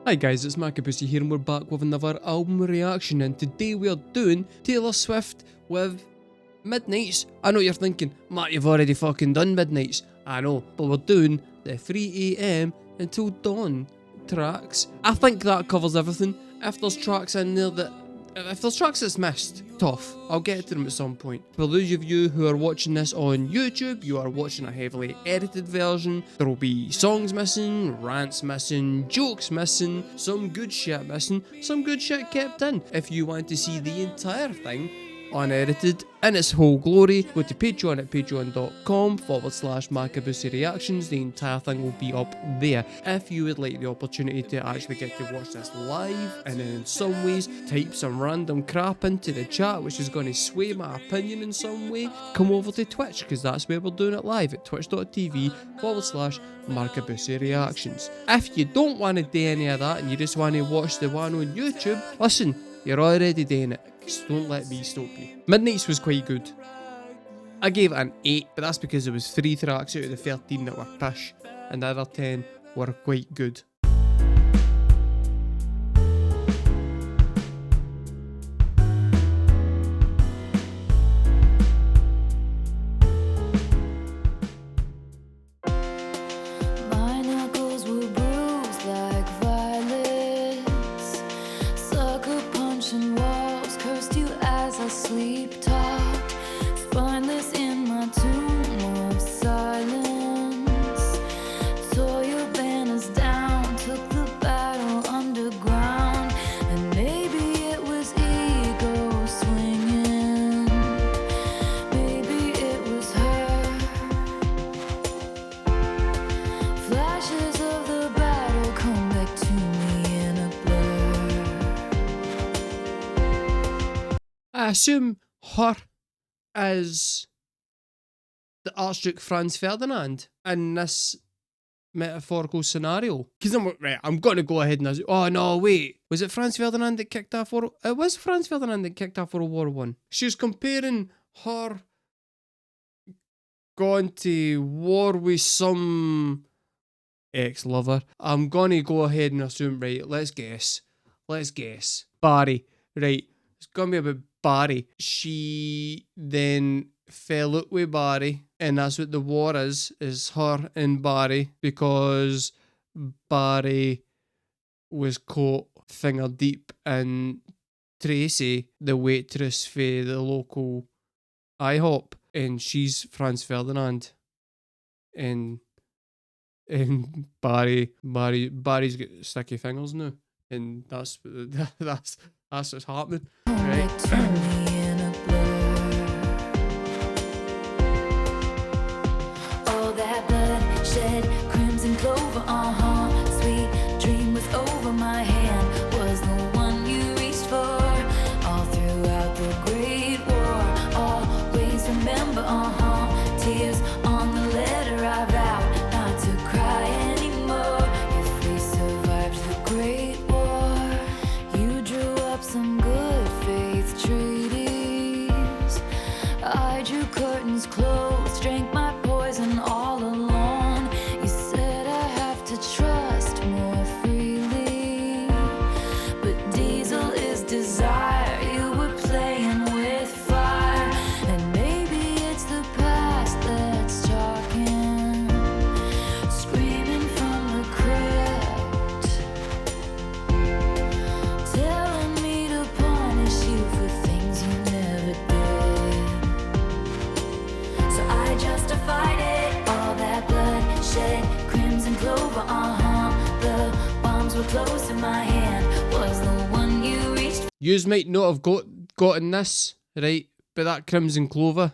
Hi guys, it's MARKABUSI here and we're back with another album reaction, and today we are doing Taylor Swift with Midnights. I know you're thinking, Matt, you've already fucking done Midnights. I know, but we're doing the 3 AM until dawn tracks. I think that covers everything. If there's tracks in there that's missed, tough. I'll get to them at some point. For those of you who are watching this on YouTube, you are watching a heavily edited version. There will be songs missing, rants missing, jokes missing, some good shit missing, some good shit kept in. If you want to see the entire thing unedited in its whole glory, go to Patreon at patreon.com/MARKABUSI reactions. The entire thing will be up there. If you would like the opportunity to actually get to watch this live and in some ways type some random crap into the chat which is going to sway my opinion in some way, come over to Twitch, because that's where we're doing it live at twitch.tv/MARKABUSI reactions. If you don't want to do any of that and you just want to watch the one on YouTube, listen, you're already doing it, so don't let me stop you. Midnights was quite good. I gave it an 8, but that's because it was 3 tracks out of the 13 that were pish, and the other 10 were quite good. Sleep talk, spineless in my tomb of silence. Tore your banners down, took the battle underground, and maybe it was ego swinging, maybe it was her. Flashes of the battle come back to me in a blur. I assume her is the Archduke Franz Ferdinand in this metaphorical scenario. Because I'm going to go ahead and oh no, wait. Was it Franz Ferdinand that kicked off World? It was Franz Ferdinand that kicked off World War One. She was comparing her going to war with some ex-lover. I'm going to go ahead and assume, right, let's guess. Barry, right. It's going to be about Barry. She then fell out with Barry, and that's what the war is her and Barry, because Barry was caught finger deep in Tracy, the waitress for the local IHOP, and she's Franz Ferdinand, and Barry's got sticky fingers now, and that's what's happening. Right. All that blood shed, crimson clover, sweet dream was over. My hand was the one you reached for, all throughout the Great War. Always remember, tears on the letter I vowed not to cry anymore. If we survived the Great War, you drew up some good faith treaties. I drew curtains closed, drank my poison all alone. You said I have to trust more freely, but diesel is desire. You were playing with fire, and maybe it's the past that's talking, screaming from the crypt, telling me to punish you for things you never did. So I justified it, all that blood shed, crimson clover, the bombs were close in my hand, was the one you reached. Yous might not have gotten this, right? But that Crimson Clover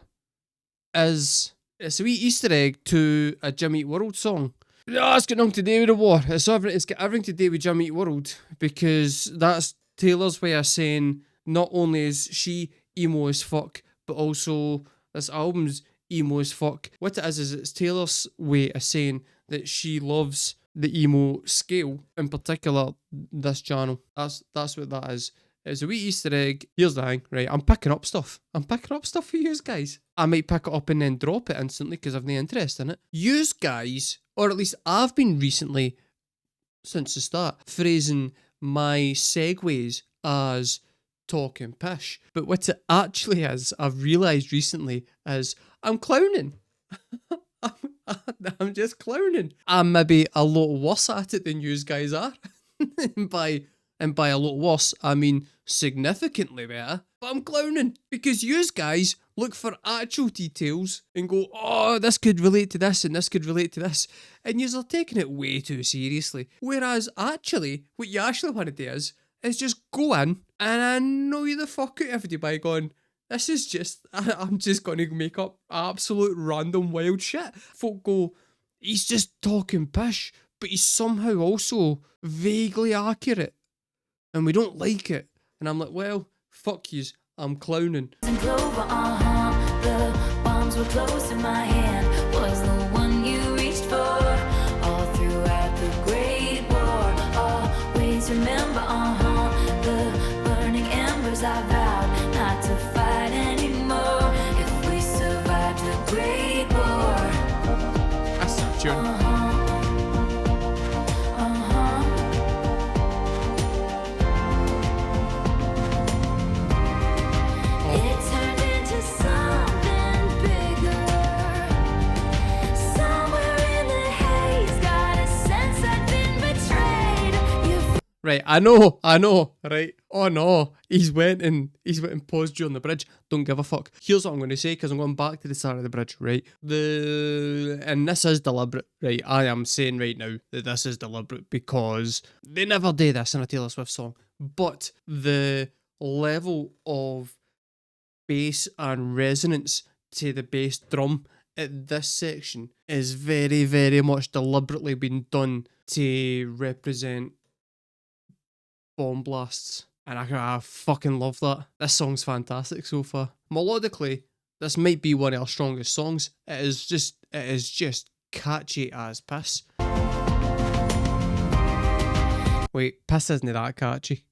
it's a wee Easter egg to a Jim Eat World song. No, it's got nothing to do with the war. It's got everything to do with Jim Eat World, because that's Taylor's way of saying not only is she emo as fuck, but also this album's emo as fuck. What it is it's Taylor's way of saying that she loves the emo scale, in particular this channel. That's what that is. It's a wee Easter egg. Here's the thing, right? I'm picking up stuff for yous guys. I might pick it up and then drop it instantly because I've no interest in it. Yous guys, or at least I've been recently since the start, phrasing my segues as talking pish. But what it actually is, I've realised recently, is I'm clowning. I'm just clowning. I'm maybe a lot worse at it than you guys are. and by a lot worse, I mean significantly better. But I'm clowning because you guys look for actual details and go, oh, this could relate to this and this could relate to this. And you're taking it way too seriously. Whereas actually, what you actually want to do is just go in and annoy the fuck out of everybody by going, this is just, I'm just going to make up absolute random wild shit. Folk go, he's just talking pish, but he's somehow also vaguely accurate. And we don't like it. And I'm like, well, fuck yous, I'm clowning. And clover, the bombs were close in my hand, was the one you reached for, all throughout the Great War. Always remember, the burning embers I vowed not to fight anymore. If we survived the Great War. That's that tune. Right, I know, right? Oh no, he's went and paused you on the bridge. Don't give a fuck. Here's what I'm going to say, because I'm going back to the start of the bridge, right? And this is deliberate, right? I am saying right now that this is deliberate because they never do this in a Taylor Swift song. But the level of bass and resonance to the bass drum at this section is very, very much deliberately been done to represent bomb blasts, and I fucking love that. This song's fantastic so far. Melodically, this might be one of our strongest songs. It is just catchy as piss. Wait, piss isn't that catchy.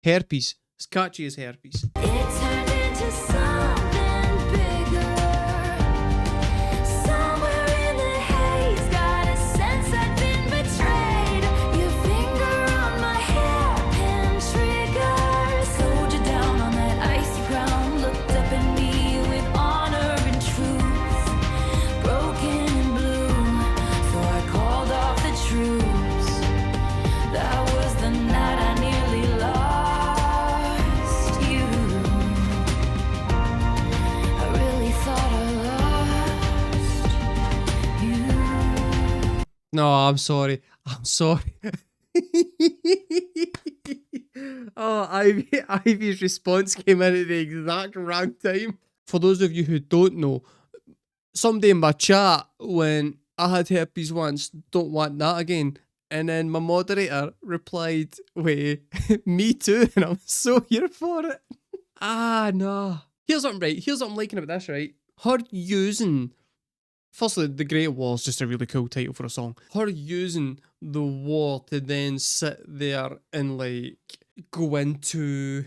Herpes. It's catchy as herpes. It turned into something bigger. Somewhere in the haze, got a sense I'd been betrayed. Your finger on my hairpin trigger. Slowed you down on that icy ground. Looked up at me with honor and truth. Broken and blue, so I called off the troops. That was the night I nearly lost. No, I'm sorry. Oh, Ivy's response came in at the exact wrong time. For those of you who don't know, somebody in my chat when I had herpes once, don't want that again. And then my moderator replied with, me too, and I'm so here for it. No. Here's what I'm liking about this, right? Her using... Firstly, The Great War is just a really cool title for a song. Her using the war to then sit there and like go into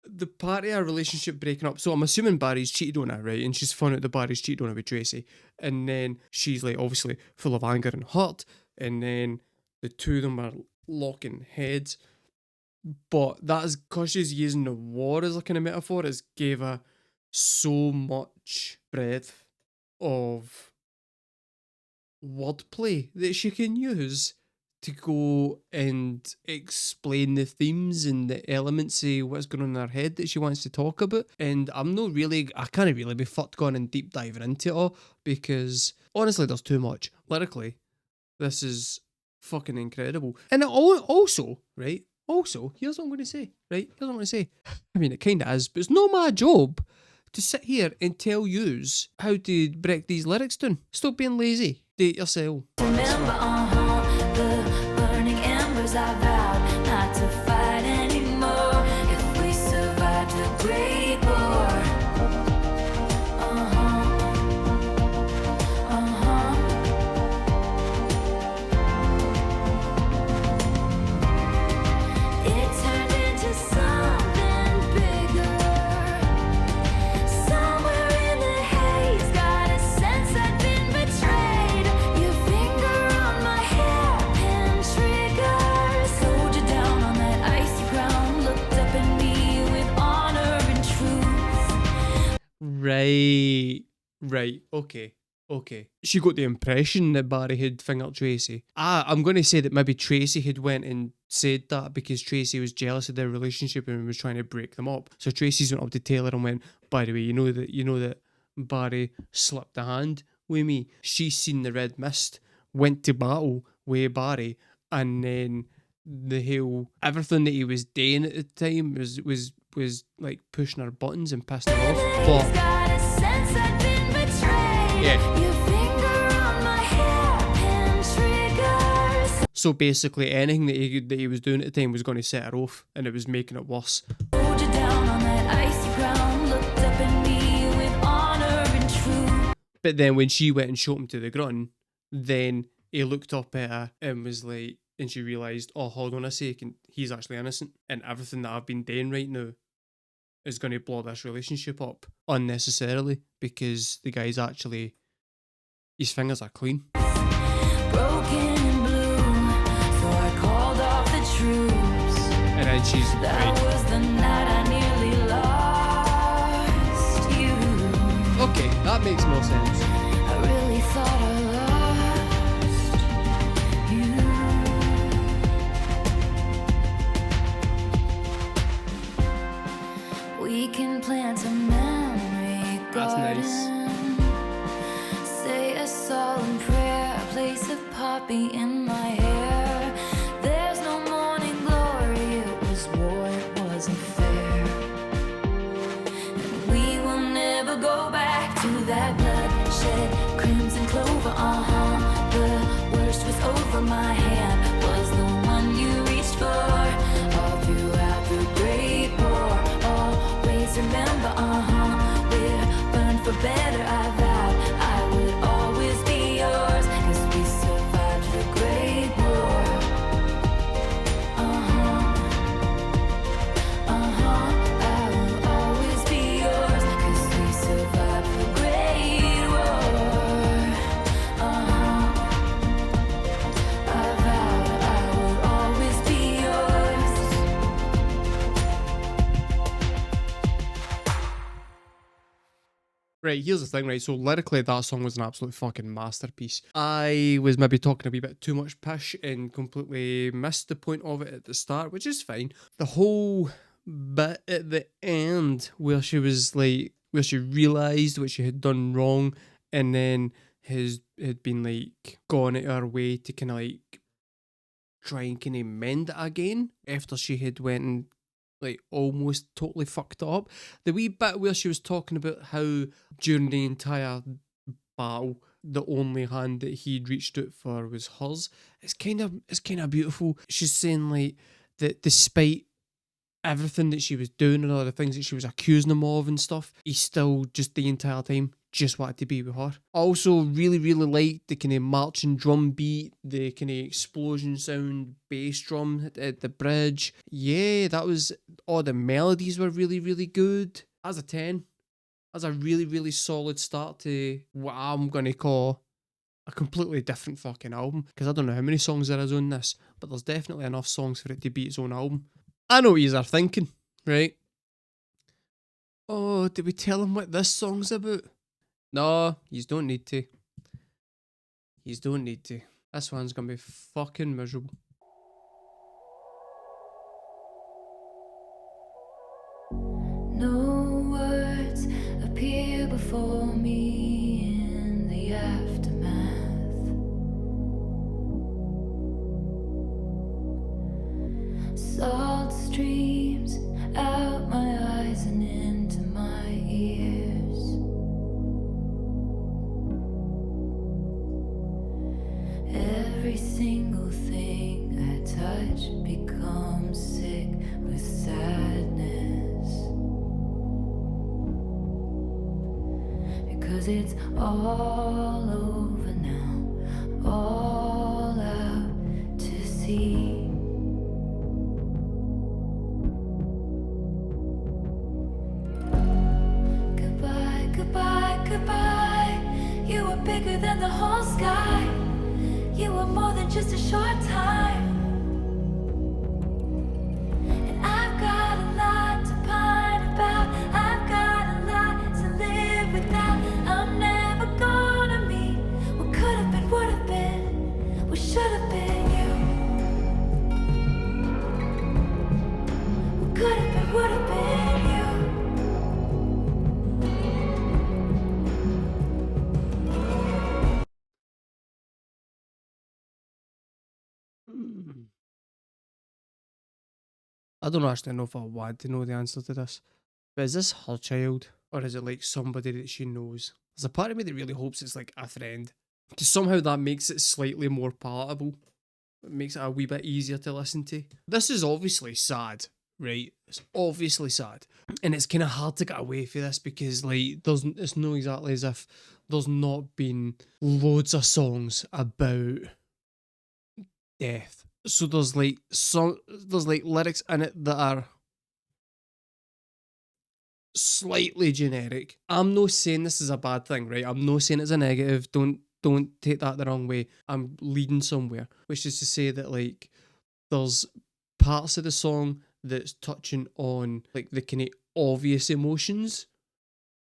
the part of our relationship breaking up. So I'm assuming Barry's cheated on her, right? And she's found out that Barry's cheated on her with Tracy. And then she's like obviously full of anger and hurt. And then the two of them are locking heads. But that's because she's using the war as a kind of metaphor. It's gave her so much breadth of wordplay that she can use to go and explain the themes and the elements of what's going on in her head that she wants to talk about. And I can't really be fucked going and deep diving into it all because honestly there's too much. Lyrically, this is fucking incredible. And also, here's what I'm going to say, right? I mean, it kind of is, but it's not my job to sit here and tell yous how to break these lyrics down. Stop being lazy. Do it yourself. Remember, the burning embers I vowed not to fight anymore. If we survived the Great War. It turned into something bigger. Somewhere in the haze, got a sense I'd been betrayed. Your finger Right, okay. She got the impression that Barry had fingered Tracy. I'm going to say that maybe Tracy had went and said that because Tracy was jealous of their relationship and was trying to break them up. So Tracy's went up to Taylor and went, by the way, you know that Barry slipped a hand with me. She's seen the red mist, went to battle with Barry, and then everything that he was doing at the time was like pushing her buttons and pissing her off. But yeah. So basically, anything that he was doing at the time was going to set her off, and it was making it worse. But then when she went and shot him to the ground, then he looked up at her and was like, and she realised, oh, hold on a second, he's actually innocent, and everything that I've been doing right now is going to blow this relationship up unnecessarily because the guy's actually, his fingers are clean. Broken and blue, so I called off the troops. And then she's that right. Was the night I nearly lost you. Okay, that makes more sense. I really thought I lost you. We can plant a memory garden. That's nice. Say a solemn prayer, a place of poppy in my hair. There's no morning glory, it was war, it wasn't fair. And we will never go back to that bloodshed, crimson clover, The worst was over, my hand was the one you reached for. All throughout the Great War, always remember, we're burned for better, I vowed I would always be yours, 'cause we survived the Great War. I will always be yours, 'cause we survived the Great War. I vowed I would always be yours. Right, here's the thing, right? So lyrically, that song was an absolute fucking masterpiece. I was maybe talking a wee bit too much pish and completely missed the point of it at the start, which is fine. The whole bit at the end where she was like, where she realised what she had done wrong and then had been like gone out her way to kind of like try and kind of mend it again after she had went and like almost totally fucked up. The wee bit where she was talking about how during the entire battle the only hand that he'd reached out for was hers. It's kind of beautiful. She's saying like that despite everything that she was doing and all the things that she was accusing him of and stuff, he still just the entire time just wanted to be with her. I also really liked the kind of marching drum beat, the kind of explosion sound, bass drum at the bridge. Yeah, that was, all the melodies were really good. As a 10, that's a really solid start to what I'm going to call a completely different fucking album. Because I don't know how many songs there is on this, but there's definitely enough songs for it to be its own album. I know what you are thinking, right? Oh, did we tell him what this song's about? No, you don't need to. You don't need to. This one's gonna be fucking miserable. No words appear before me in the aftermath. Salt streams out my eyes and into my ears. Every single thing I touch becomes sick with sadness, because it's all over now, all out to sea. Goodbye, goodbye, goodbye. You were bigger than the whole sky. You were more than just a short time. And I've got a lot to pine about. I've got a lot to live with should have been you. What could have been, would have been you. I don't actually know if I want to know the answer to this, but is this her child, or is it like somebody that she knows? There's a part of me that really hopes it's like a friend, because somehow that makes it slightly more palatable. It makes it a wee bit easier to listen to. This is obviously sad, right? It's obviously sad, and it's kind of hard to get away from this because like it's not exactly as if there's not been loads of songs about death. So there's like lyrics in it that are slightly generic. I'm not saying this is a bad thing, right? I'm not saying it's a negative. Don't take that the wrong way. I'm leading somewhere, which is to say that like there's parts of the song that's touching on like the kind of obvious emotions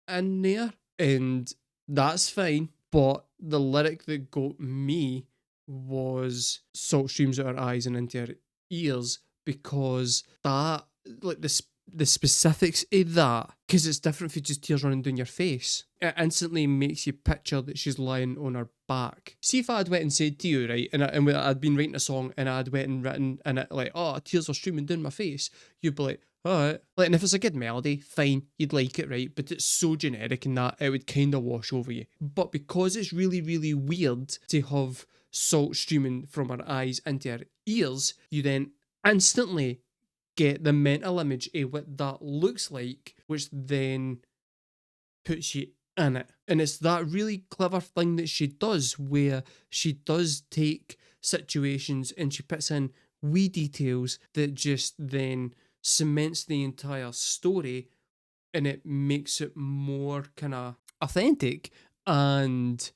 in there, and that's fine. But the lyric that got me was "salt streams out her eyes and into her ears," because that like the specifics of that, because it's different for just tears running down your face. It instantly makes you picture that she's lying on her back. See if I'd went and said to you, right, and I'd been writing a song and I'd went and written and it like, oh, tears are streaming down my face, you'd be like, alright. Like, and if it's a good melody, fine, you'd like it, right? But it's so generic in that it would kind of wash over you. But because it's really, really weird to have salt streaming from her eyes into her ears, you then instantly get the mental image of what that looks like, which then puts you in it. And it's that really clever thing that she does, where she does take situations and she puts in wee details that just then cements the entire story, and it makes it more kind of authentic and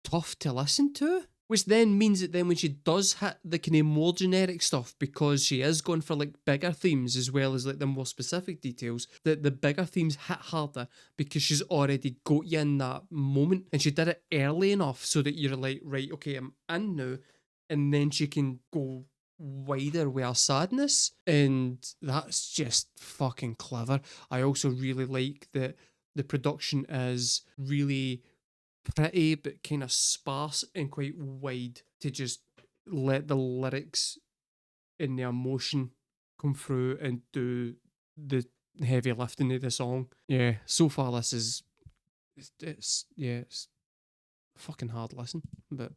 tough to listen to. Which then means that then when she does hit the kind of more generic stuff, because she is going for like bigger themes as well as like the more specific details, that the bigger themes hit harder because she's already got you in that moment, and she did it early enough so that you're like, right, okay, I'm in now, and then she can go wider with her sadness, and that's just fucking clever. I also really like that the production is really pretty but kind of sparse and quite wide to just let the lyrics and the emotion come through and do the heavy lifting of the song. Yeah, so far this is it's a fucking hard listen, but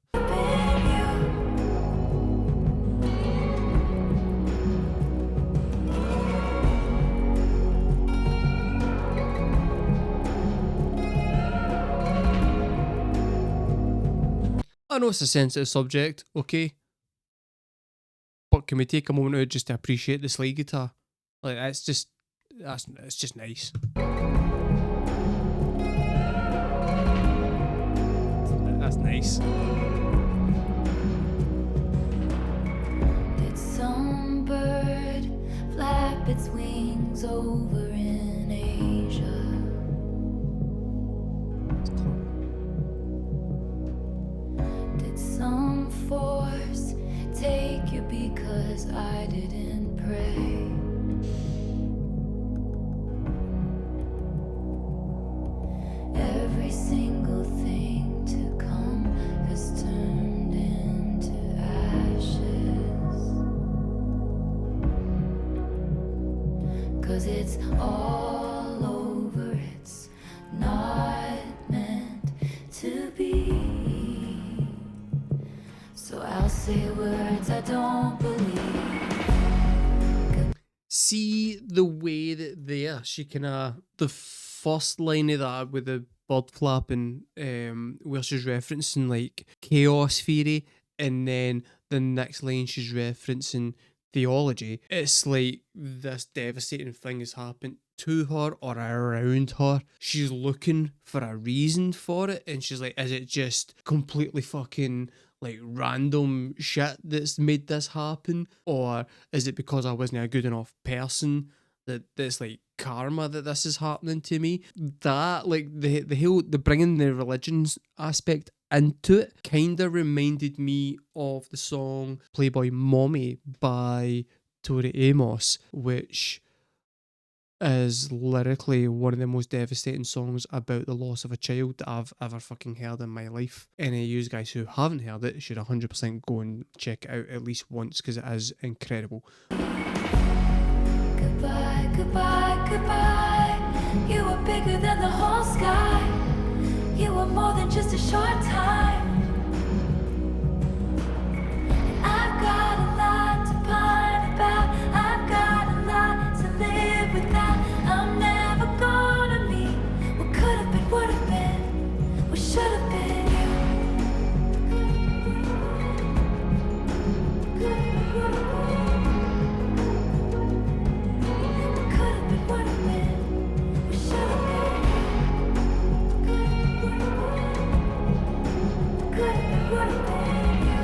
I know it's a sensitive subject, okay? But can we take a moment out just to appreciate the slide guitar? Like, it's just nice. That's nice. Did some bird flap its wings over in Asia? Did some force take you because I didn't pray? Every single thing to come has turned into ashes, 'cause it's all over, it's not meant to be. So I'll say words I don't believe. See the way that there she kinda the first line of that with the bird flapping, where she's referencing like chaos theory, and then the next line she's referencing theology. It's like this devastating thing has happened to her or around her. She's looking for a reason for it, and she's like, is it just completely fucking like random shit that's made this happen, or is it because I wasn't a good enough person that's like karma that this is happening to me? That like the whole the bringing the religions aspect into it. Kinda reminded me of the song Playboy Mommy by Tori Amos, which is lyrically one of the most devastating songs about the loss of a child that I've ever fucking heard in my life. Any of you guys who haven't heard it should 100% go and check it out at least once, because it is incredible. Goodbye, goodbye, goodbye. You were bigger than the whole sky. You were more than just a short time. And I've got a lot to pine about. I've got a lot to live without. I'm never gonna meet what could have been, would have been, what should have been you. Could have been, would have been. What could have been, would have been, what should have been you. Could have been, would have been you.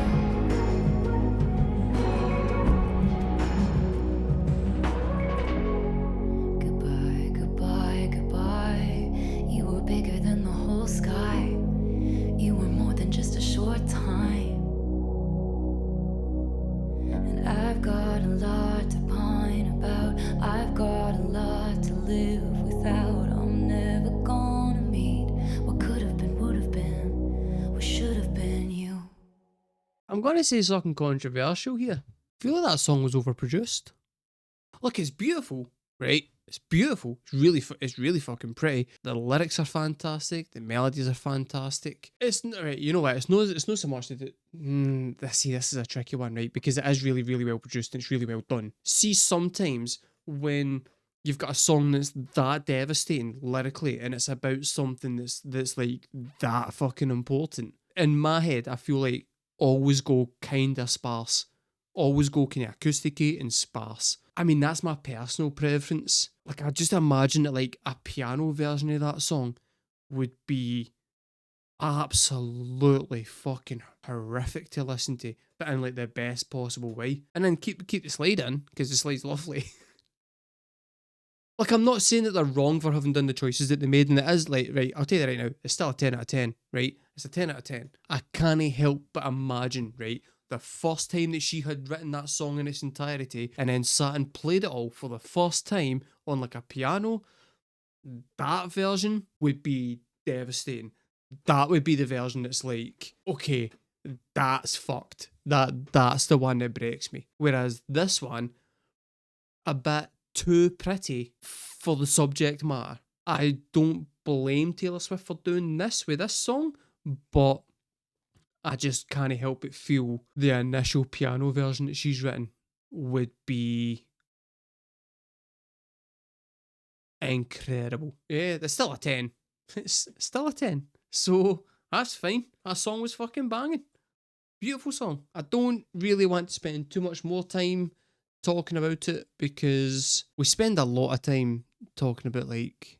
Goodbye, goodbye, goodbye. You were bigger than the whole sky. You were more than just a short time. And I've got a lot to pine about. I've got a lot to live without. I'm never gonna meet what could have been, would have been, what should have been you. I'm going to say something controversial here. I feel like that song was overproduced. Look, it's beautiful, right? It's beautiful. It's really fucking pretty. The lyrics are fantastic. The melodies are fantastic. It's right. You know what? It's no so much that. See, this is a tricky one, right? Because it is really, really well produced and it's really well done. See, sometimes when you've got a song that's that devastating lyrically and it's about something that's like that fucking important. In my head, I feel like always go kinda sparse. Always go kind of acousticy and sparse. I mean, that's my personal preference. Like, I just imagine that like a piano version of that song would be absolutely fucking horrific to listen to, but in like the best possible way. And then keep the slide in, because the slide's lovely. Like, I'm not saying that they're wrong for having done the choices that they made, and it is like, right, I'll tell you that right now, it's still a 10 out of 10, right? It's a 10 out of 10. I can't help but imagine, right, the first time that she had written that song in its entirety and then sat and played it all for the first time on like a piano, that version would be devastating. That would be the version that's like, okay, that's fucked. That's the one that breaks me. Whereas this one, a bit too pretty for the subject matter. I don't blame Taylor Swift for doing this with this song, but I just can't help but feel the initial piano version that she's written would be incredible. Yeah, it's still a 10. It's still a 10. So that's fine. That song was fucking banging. Beautiful song. I don't really want to spend too much more time talking about it because we spend a lot of time talking about like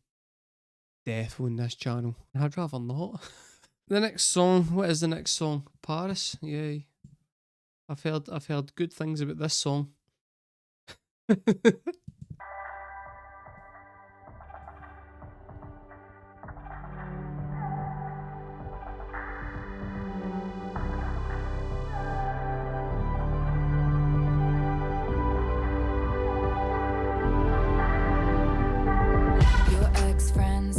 death on this channel. I'd rather not. The next song, what is the next song? Paris? Yay. I've heard good things about this song.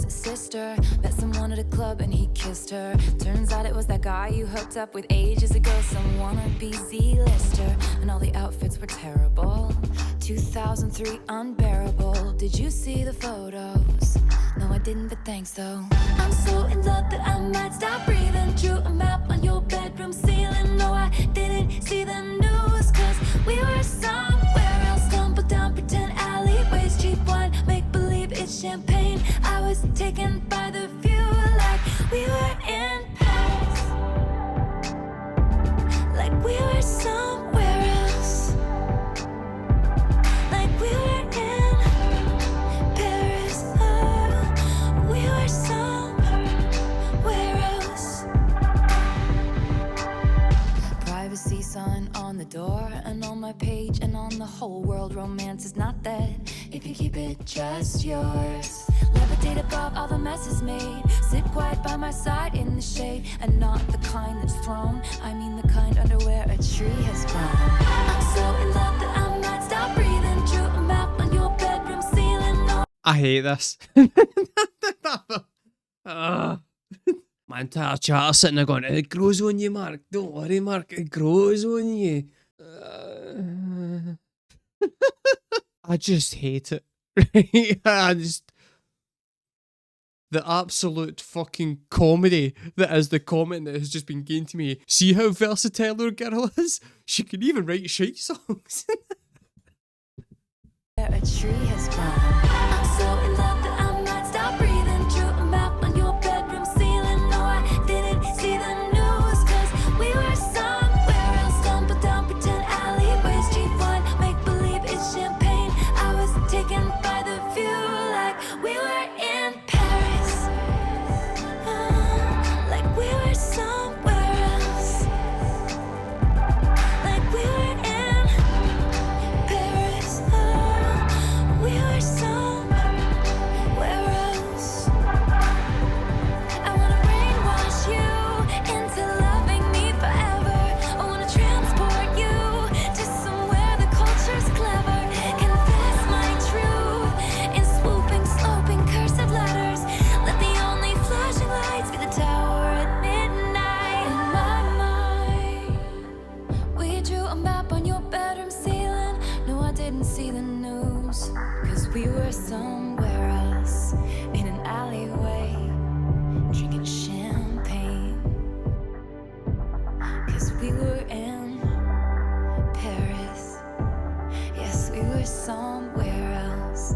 Sister met someone at a club and he kissed her. Turns out it was that guy you hooked up with ages ago, some wannabe Z-lister, and all the outfits were terrible. 2003 unbearable. Did you see the photos? No, I didn't, but thanks though. I'm so in love that I might stop breathing. Drew a map on your bedroom ceiling. No, I didn't see the news, cause we were somewhere else. Stumbled down pretend alleyways, cheap wine, make believe it's champagne. I was taken by the view like we were in Paris, like we were somewhere else, like we were in Paris, oh, we were somewhere else. Privacy see sun on the door and on my page and on the whole world. Romance is not dead if you keep it just yours. Levitate above all the messes made. Sit quiet by my side in the shade, and not the kind that's thrown. I mean the kind under where a tree has grown. I'm so in love that I might stop breathing. Drew a map on your bedroom ceiling. No. I hate this. My entire chat sitting there going, it grows on you, Mark. Don't worry, Mark. It grows on you. I just hate it. I just... The absolute fucking comedy that is the comment that has just been gained to me. See how versatile our girl is? She can even write shite songs. Where a tree has grown. I'm so in love that I might stop breathing. Drew a map on your bedroom ceiling. No, I didn't see the news, cause we were somewhere else. Stumbled down pretend alleyways. Cheap wine, make believe it's champagne. I was taken by the view like we were in Paris. Like we were somewhere else. Like we were in Paris. We were somewhere else. I wanna brainwash you into loving me forever. I wanna transport you to somewhere the culture's clever. Confess my truth in swooping, sloping, cursive letters. Let the only flashing lights be the tower at midnight. In my mind, we drew a map on your bedroom ceiling. No, I didn't see the news, cause we were somewhere else in an alleyway, drinking champagne. Cause we were in Paris. Yes, we were somewhere else.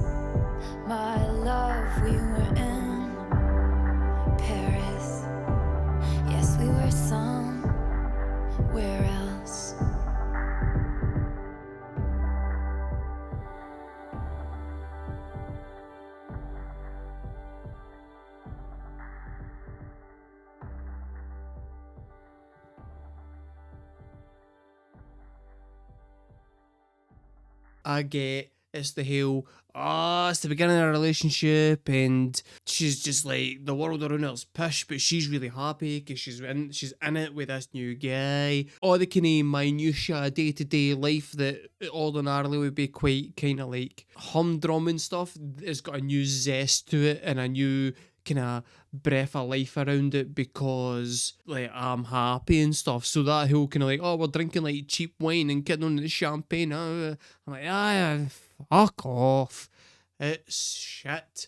My love, we were in Paris. Yes, we were somewhere else. I get it's the whole, it's the beginning of a relationship and she's just like, the world around her's pish, but she's really happy because she's in it with this new guy. All the kind of minutiae day-to-day life that ordinarily would be quite kind of like humdrum and stuff has got a new zest to it and a new kind of breath of life around it because like I'm happy and stuff. So that whole kind of like, we're drinking like cheap wine and getting on the champagne. I'm like, fuck off. It's shit.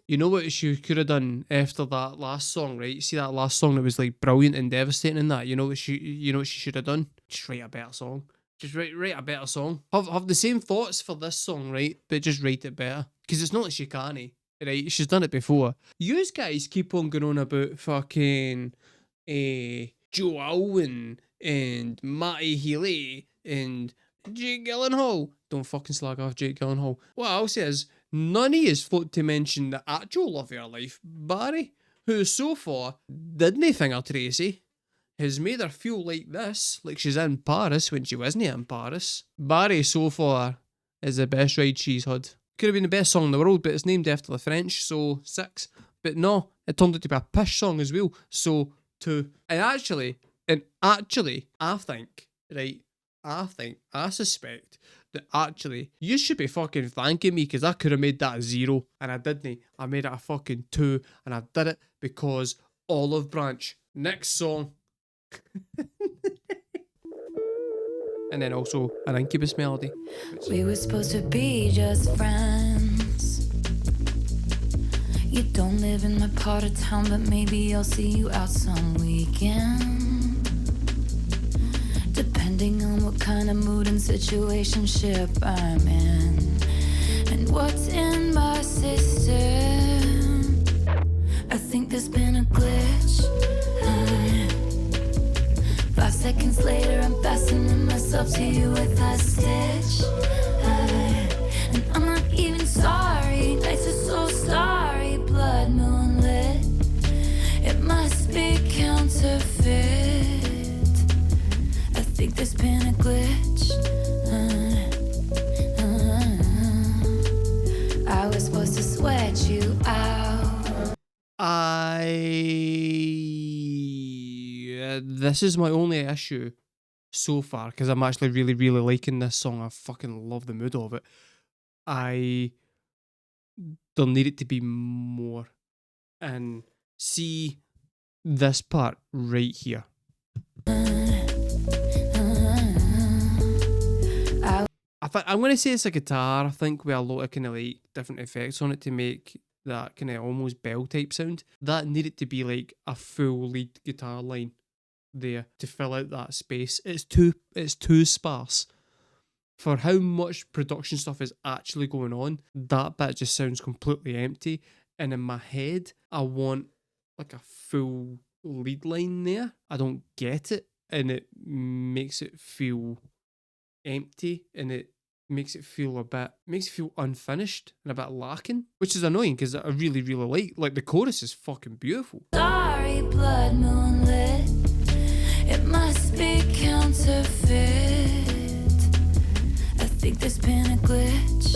You know what she could have done after that last song, right? See that last song that was like brilliant and devastating and that? You know what she should have done? Just write a better song. Just write a better song. Have the same thoughts for this song, right? But just write it better. Because it's not like she can't. Right, she's done it before. You guys keep on going on about fucking Joe Alwyn and Matty Healy and Jake Gyllenhaal. Don't fucking slag off Jake Gyllenhaal. What else is, none of yous float to mention the actual love of your life, Barry, who so far didn't think of Tracy, has made her feel like this, like she's in Paris when she wasn't in Paris. Barry so far is the best ride she's had. Could have been the best song in the world, but it's named after the French, so 6. But no, it turned out to be a pish song as well, so 2. And actually, I suspect that actually, you should be fucking thanking me because I could have made that a 0, and I didn't. I made it a fucking 2, and I did it because Olive Branch. Next song. And then also an Incubus melody. We were supposed to be just friends. You don't live in my part of town, but maybe I'll see you out some weekend. Depending on what kind of mood and situationship I'm in, and what's in my system. I think there's been a glitch. 5 seconds later, I'm fastening myself to you with a stitch. And I'm not even sorry. Nights are so starry, blood moonlit. It must be counterfeit. I think there's been a glitch. I was supposed to sweat you out. This is my only issue so far, because I'm actually really, really liking this song. I fucking love the mood of it. There needed to be more. And see this part right here. I'm going to say it's a guitar, I think, with a lot of kind of like different effects on it to make that kind of almost bell type sound. That needed to be like a full lead guitar line there to fill out that space. It's too sparse. For how much production stuff is actually going on, that bit just sounds completely empty. And in my head, I want like a full lead line there. I don't get it. And it makes it feel empty, and it makes it feel unfinished and a bit lacking, which is annoying because I really, really like the chorus is fucking beautiful. Starry blood moonlit, it must be counterfeit. I think there's been a glitch.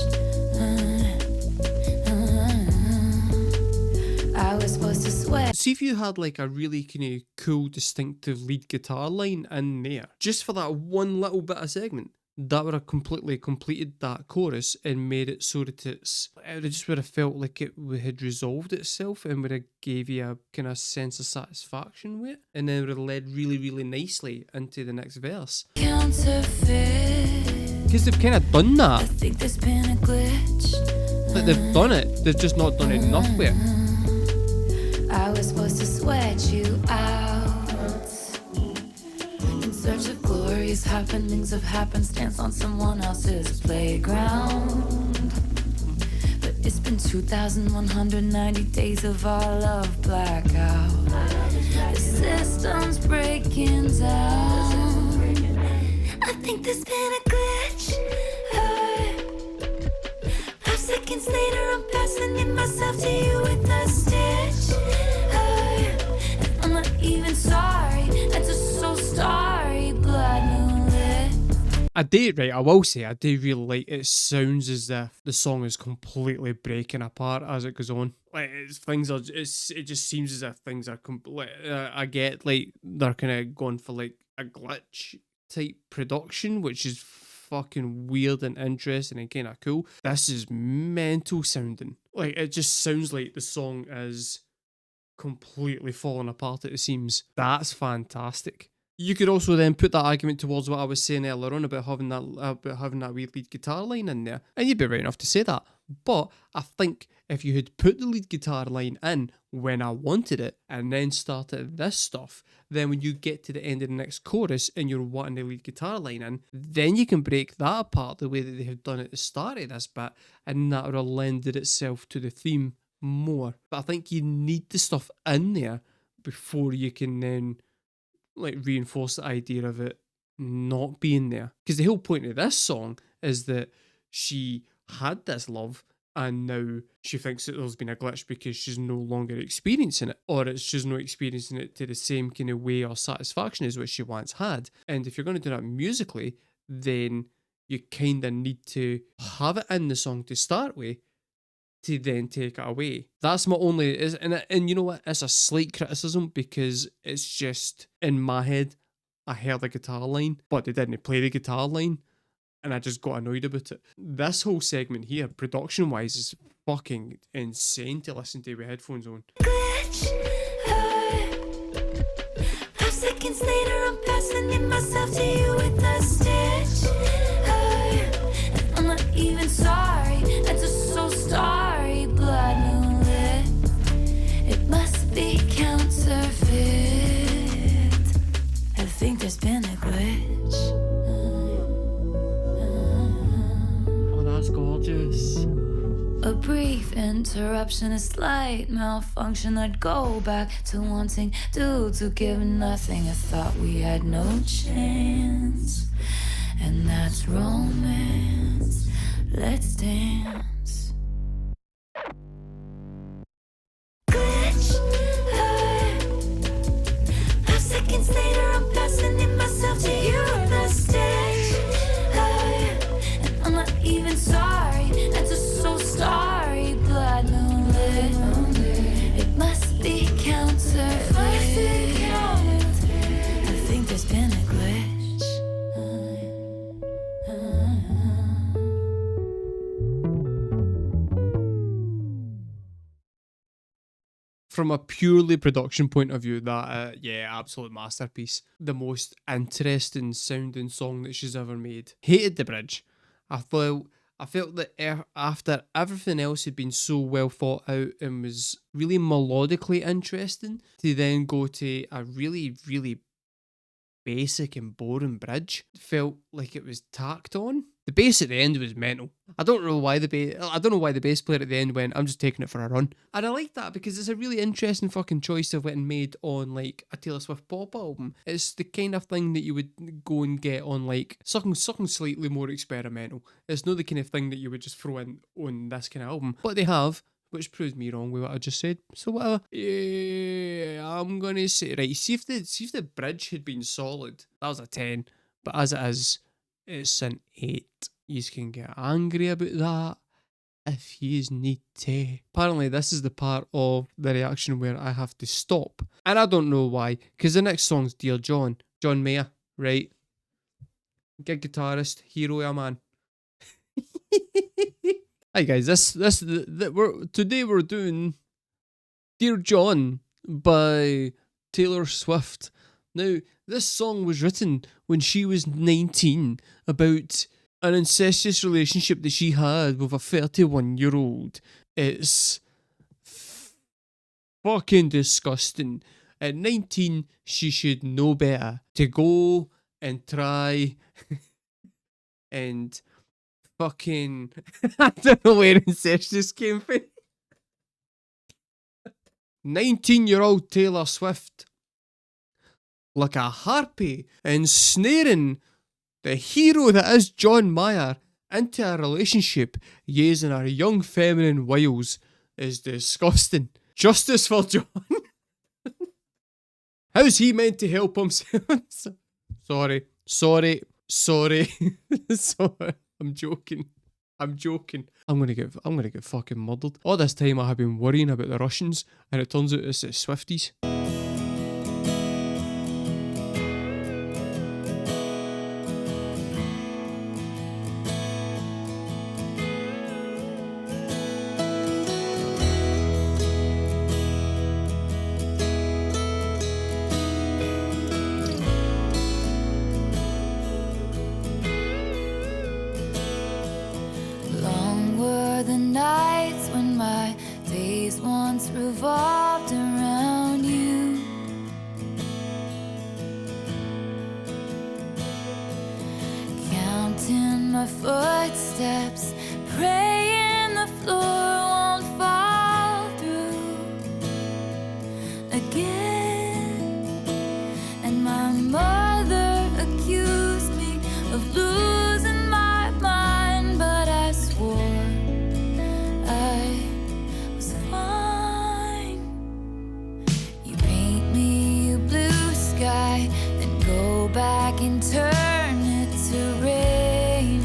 I was supposed to sweat. See if you had like a really kind of cool, distinctive lead guitar line in there, just for that one little bit of segment, that would have completely completed that chorus and made it so that it just would have felt like it had resolved itself and would have gave you a kind of sense of satisfaction with it, and then it would have led really, really nicely into the next verse. Counterfeit. Because they've kind of done that. I think there's been a glitch. Like they've done it, they've just not done enough with it. I was supposed to sweat you out. In search of glorious happenings of happenstance on someone else's playground. But it's been 2,190 days of our love blackout. The system's breaking down. I think there's been a glitch. 5 seconds later, I'm passing in myself to you with a stitch. I'm not even sorry. That's just so starry, blood moonlit. I will say, I do really like it. Sounds as if the song is completely breaking apart as it goes on. Like it just seems as if things are I get like they're kind of going for like a glitch type production, which is fucking weird and interesting and kind of cool. This is mental sounding. Like it just sounds like the song is completely falling apart at the seams. That's fantastic. You could also then put that argument towards what I was saying earlier on about having that wee lead guitar line in there, and you'd be right enough to say that. But I think if you had put the lead guitar line in when I wanted it and then started this stuff, then when you get to the end of the next chorus and you're wanting the lead guitar line in, then you can break that apart the way that they have done at the start of this bit, and that would have lended itself to the theme more. But I think you need the stuff in there before you can then like reinforce the idea of it not being there. Because the whole point of this song is that she had this love and now she thinks that there's been a glitch because she's no longer experiencing it, or it's just not experiencing it to the same kind of way or satisfaction as what she once had. And if you're going to do that musically, then you kind of need to have it in the song to start with to then take it away. That's my only and you know what, it's a slight criticism because it's just in my head I heard the guitar line but they didn't play the guitar line and I just got annoyed about it. This whole segment here, production wise, is fucking insane to listen to with headphones on. Glitch. 5 seconds later, I'm passing in myself to you with a stitch. I'm not even sorry. That's just so starry, blood moonlit. It must be counterfeit. I think there's been a glitch. Oh, that's gorgeous. A brief interruption, a slight malfunction. I'd go back to wanting to give nothing. I thought we had no chance, and that's romance. Let's dance. Glitch. 5 seconds later, I'm passing in myself to you. from a purely production point of view, that, yeah, absolute masterpiece. The most interesting sounding song that she's ever made. Hated the bridge. I felt that after everything else had been so well thought out and was really melodically interesting, to then go to a really, really basic and boring bridge felt like it was tacked on. The bass at the end was mental. I don't know why the bass player at the end went, I'm just taking it for a run. And I like that because it's a really interesting fucking choice of getting made on like a Taylor Swift pop album. It's the kind of thing that you would go and get on like something slightly more experimental. It's not the kind of thing that you would just throw in on this kind of album. But they have, which proves me wrong with what I just said. So whatever. Yeah, I'm gonna say, right, see if the bridge had been solid, that was a 10. But as it is, it's an 8. You can get angry about that if yous need to. Apparently this is the part of the reaction where I have to stop. And I don't know why, because the next song's Dear John. John Mayer, right? Gig guitarist, hero of a man. Hi guys, today we're doing Dear John by Taylor Swift. Now, this song was written when she was 19 about an incestuous relationship that she had with a 31-year-old. It's fucking disgusting. At 19, she should know better to go and try and fucking I don't know where incestuous came from. 19-year-old Taylor Swift, like a harpy, ensnaring the hero that is John Mayer into a relationship using her young feminine wiles is disgusting. Justice for John. How's he meant to help himself? Sorry. Sorry. I'm joking. I'm gonna get fucking muddled. All this time I have been worrying about the Russians, and it turns out it's the Swifties. Long were the nights when my days once revolved around you. Counting my footsteps, praying the floor won't fall through again. And my mother accused me of losing my mind, but I swore I was fine. You paint me a blue sky, then go back and turn it to rain.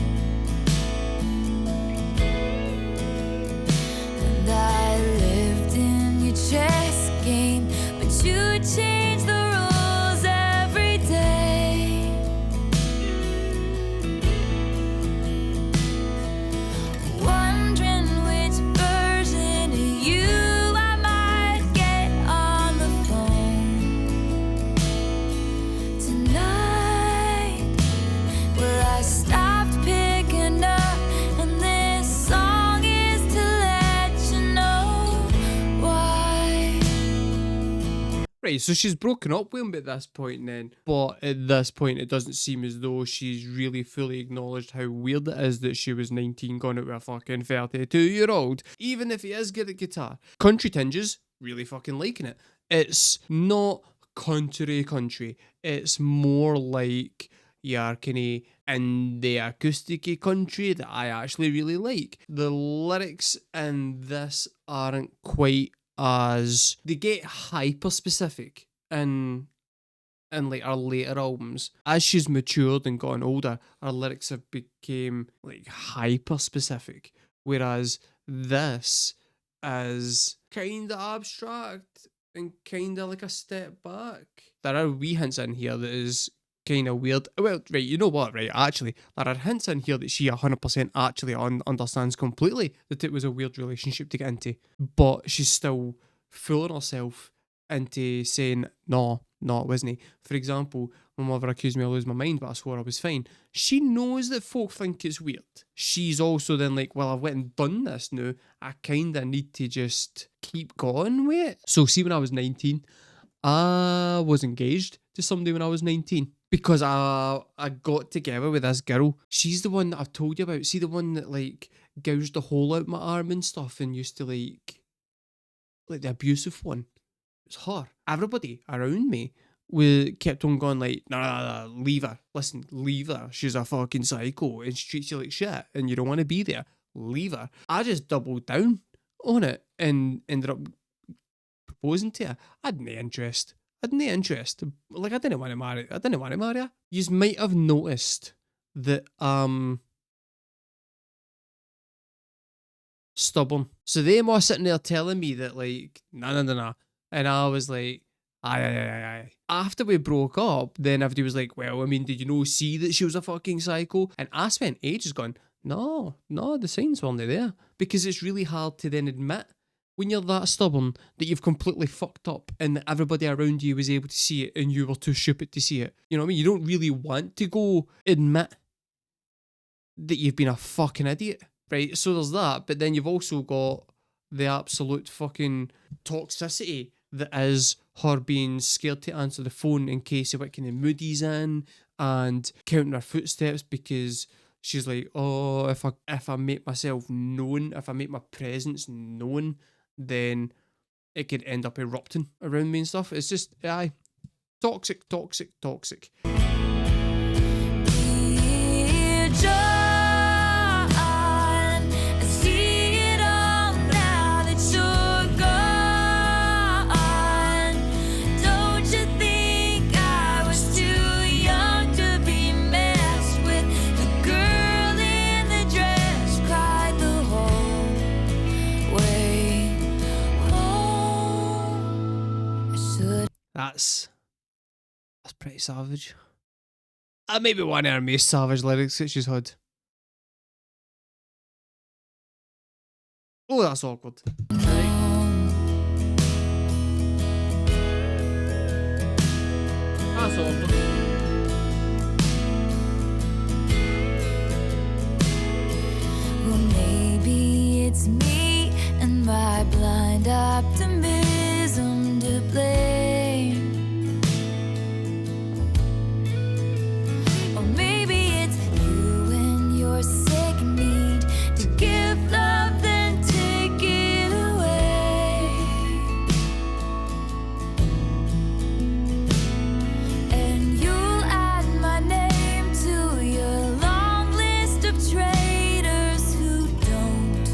And I lived in your chess game, but you changed the rules every day. Wondering which version of you I might get on the phone tonight. Well, I stopped picking up, and this song is to let you know why. Right, so she's broken up with him at this point then. But at this point, it doesn't seem as though she's really fully acknowledged how weird it is that she was 19 going out with a fucking 32-year-old. Even if he is good at guitar. Country tinges, really fucking liking it. It's not country. It's more like your kinda indie acoustic-y country that I actually really like. The lyrics in this aren't quite as... They get hyper specific in like her later albums. As she's matured and gotten older, her lyrics have become like hyper specific. Whereas this is kinda abstract and kinda like a step back. There are wee hints in here that is kinda weird. Well, right, you know what, right, actually, there are hints in here that she 100% actually understands completely that it was a weird relationship to get into. But she's still fooling herself into saying, no, it wasn't. For example, my mother accused me of losing my mind, but I swore I was fine. She knows that folk think it's weird. She's also then like, well, I've went and done this now. I kind of need to just keep going with it. So see, when I was 19, I was engaged to somebody when I was 19. Because I got together with this girl. She's the one that I've told you about. See, the one that like gouged the hole out my arm and stuff and used to like the abusive one. It was her. Everybody around me kept on going like, nah, leave her. Listen, leave her. She's a fucking psycho and she treats you like shit and you don't want to be there. Leave her. I just doubled down on it and ended up proposing to her. I had no interest. Like, I didn't want to marry her. You might have noticed that stubborn. So they were sitting there telling me that like, nah. And I was like, aye. After we broke up, then everybody was like, well, I mean, did you see that she was a fucking psycho? And I spent ages going, no, the signs weren't there. Because it's really hard to then admit when you're that stubborn that you've completely fucked up and that everybody around you was able to see it and you were too stupid to see it. You know what I mean? You don't really want to go admit that you've been a fucking idiot, right? So there's that, but then you've also got the absolute fucking toxicity that is her being scared to answer the phone in case of what kind of mood he's in and counting her footsteps because she's like, oh, if I make myself known, if I make my presence known, then it could end up erupting around me and stuff. It's just, toxic. That's pretty savage. That may be one of her most savage lyrics that she's had. Oh, that's awkward. That's awkward. Well, maybe it's me and my blind optimism to blame. Or maybe it's you and your sick need to give love, then take it away. And you'll add my name to your long list of traitors who don't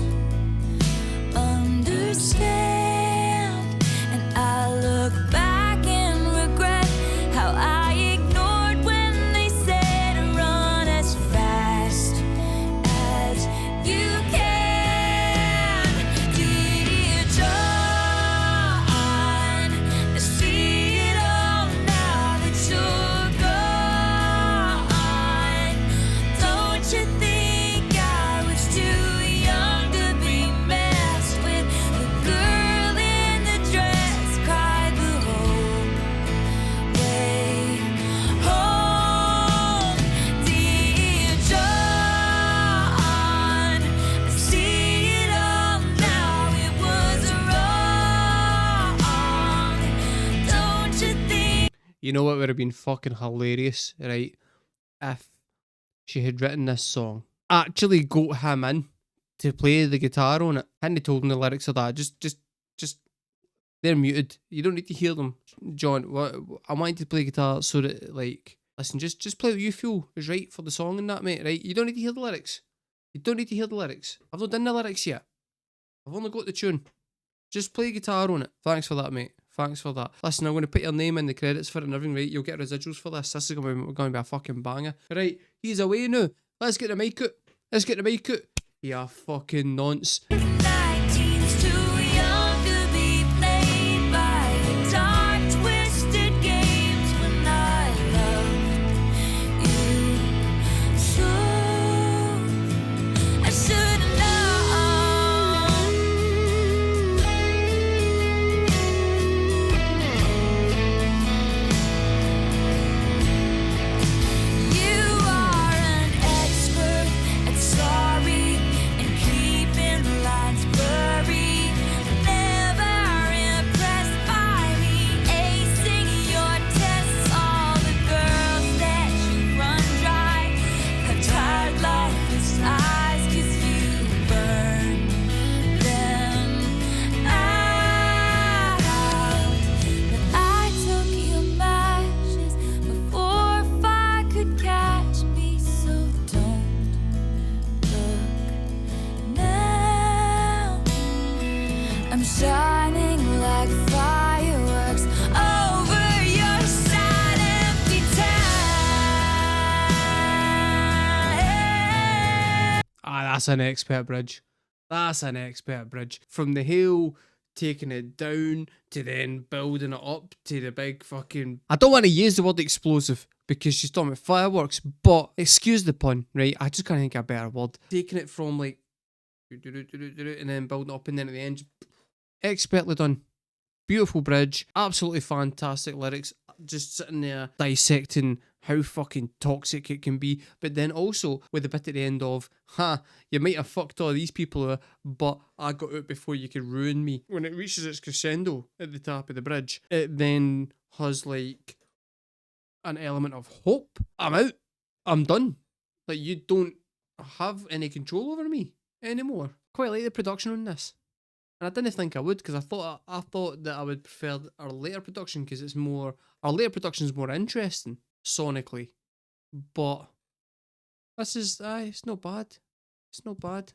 understand. And I look back and regret how I ignored when they said run as fast as you can. Dear John, I see it all now that you're gone. Don't you think I was too young to be messed with? The girl in the dress cried the whole way home. Dear John, I see it all now. It was wrong. Don't you think? You know what would have been fucking hilarious, right? If she had written this song, actually got him in to play the guitar on it, hadn't told him the lyrics of that. Just, they're muted. You don't need to hear them, John. I want you to play guitar so that, like, listen, just play what you feel is right for the song and that, mate. Right? You don't need to hear the lyrics. I've not done the lyrics yet. I've only got the tune. Just play guitar on it. Thanks for that, mate. Thanks for that. Listen, I'm going to put your name in the credits for it and everything, right? You'll get residuals for this. This is going to be a fucking banger. Right, he's away now. Let's get the mic out. Yeah, fucking nonce. 19 is too young to be played by the dark, twisted games when I loved you so. I should have known. That's an expert bridge. That's an expert bridge. From the hill, taking it down, to then building it up to the big fucking... I don't want to use the word explosive because she's talking about fireworks, but excuse the pun, right? I just can't think of a better word. Taking it from like... and then building it up and then at the end... Expertly done. Beautiful bridge. Absolutely fantastic lyrics. Just sitting there dissecting how fucking toxic it can be. But then also with the bit at the end of, you might have fucked all these people, but I got out before you could ruin me. When it reaches its crescendo at the top of the bridge, it then has like an element of hope. I'm out. I'm done. Like, you don't have any control over me anymore. Quite like the production on this. And I didn't think I would, because I thought that I would prefer our later production, because our later production is more interesting sonically. But this is it's not bad. It's not bad.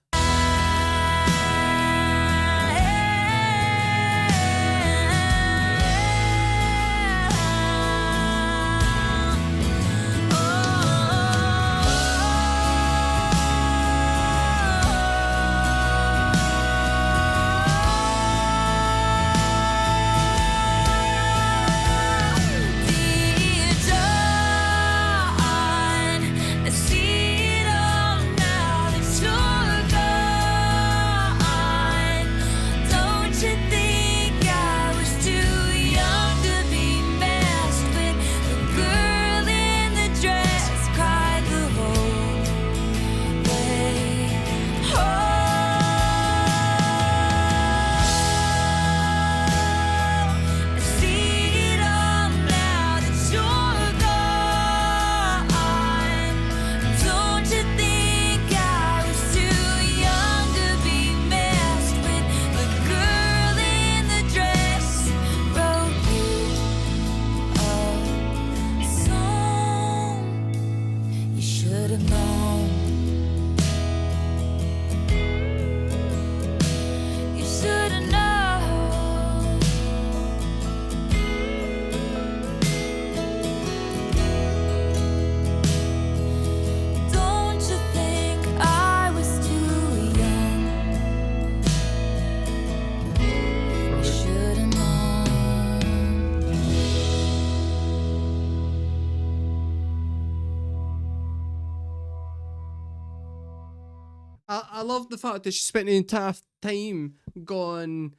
I love the fact that she spent the entire time going,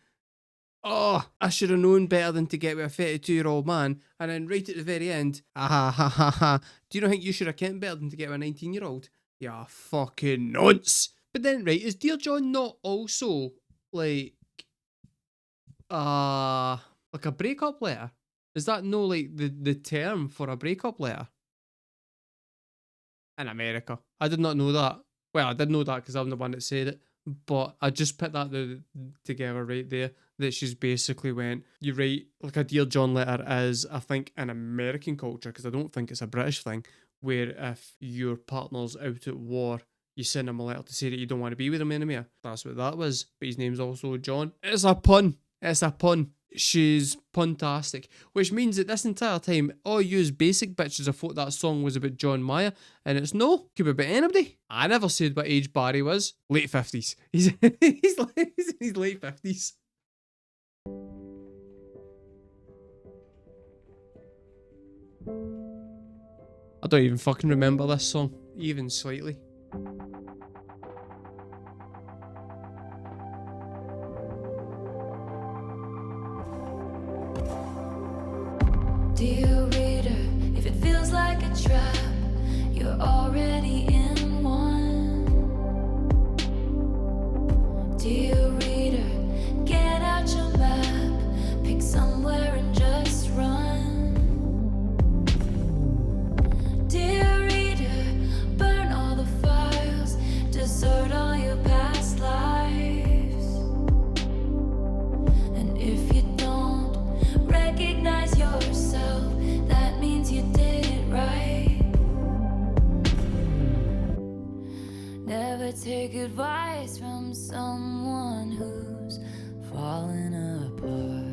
oh, I should have known better than to get with a 32-year-old man. And then right at the very end, do you not think you should have kept better than to get with a 19-year-old? Yeah, fucking nonce. But then, right, is Dear John not also like a breakup letter? Is that no like the term for a breakup letter? In America. I did not know that. Well, I did know that because I'm the one that said it, but I just put that together right there, that she's basically went, you write like a Dear John letter is, I think, an American culture, because I don't think it's a British thing, where if your partner's out at war, you send him a letter to say that you don't want to be with him anymore. That's what that was, but his name's also John. It's a pun. It's a pun. She's puntastic, which means that this entire time, all you use basic bitches. I thought that song was about John Mayer, and it's no, could be about anybody. I never said what age Barry was. Late 50s. He's in his late 50s. I don't even fucking remember this song, even slightly. Dear reader, if it feels like a trap, you're already in one. Dear reader, get out your map, pick somewhere and just run. Dear reader, burn all the files, desert all your past lives. And if you don't recognize yourself, that means you did it right. Never take advice from someone who's falling apart.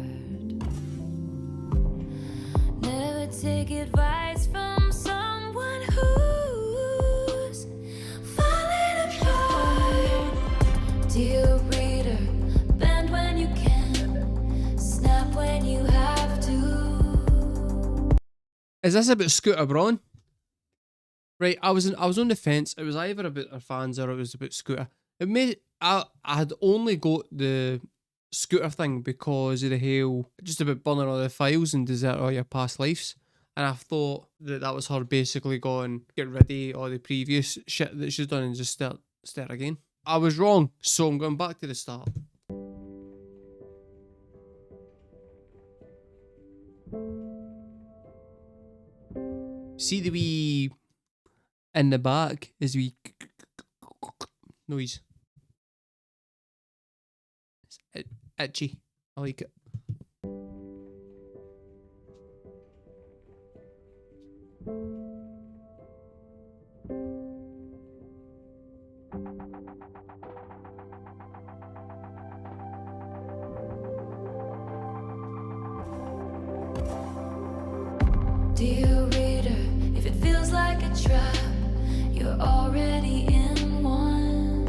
Never take advice from someone who's falling apart. Is this about Scooter Braun? Right, I was on the fence. It was either about her fans or it was about Scooter. I had only got the Scooter thing because of the whole just about burning all the files and desert all your past lives. And I thought that was her basically going, get rid of all the previous shit that she's done and just start again. I was wrong, so I'm going back to the start. See the wee in the back is wee noise. It's itchy. I like it. Dear reader, if it feels like a trap, you're already in one.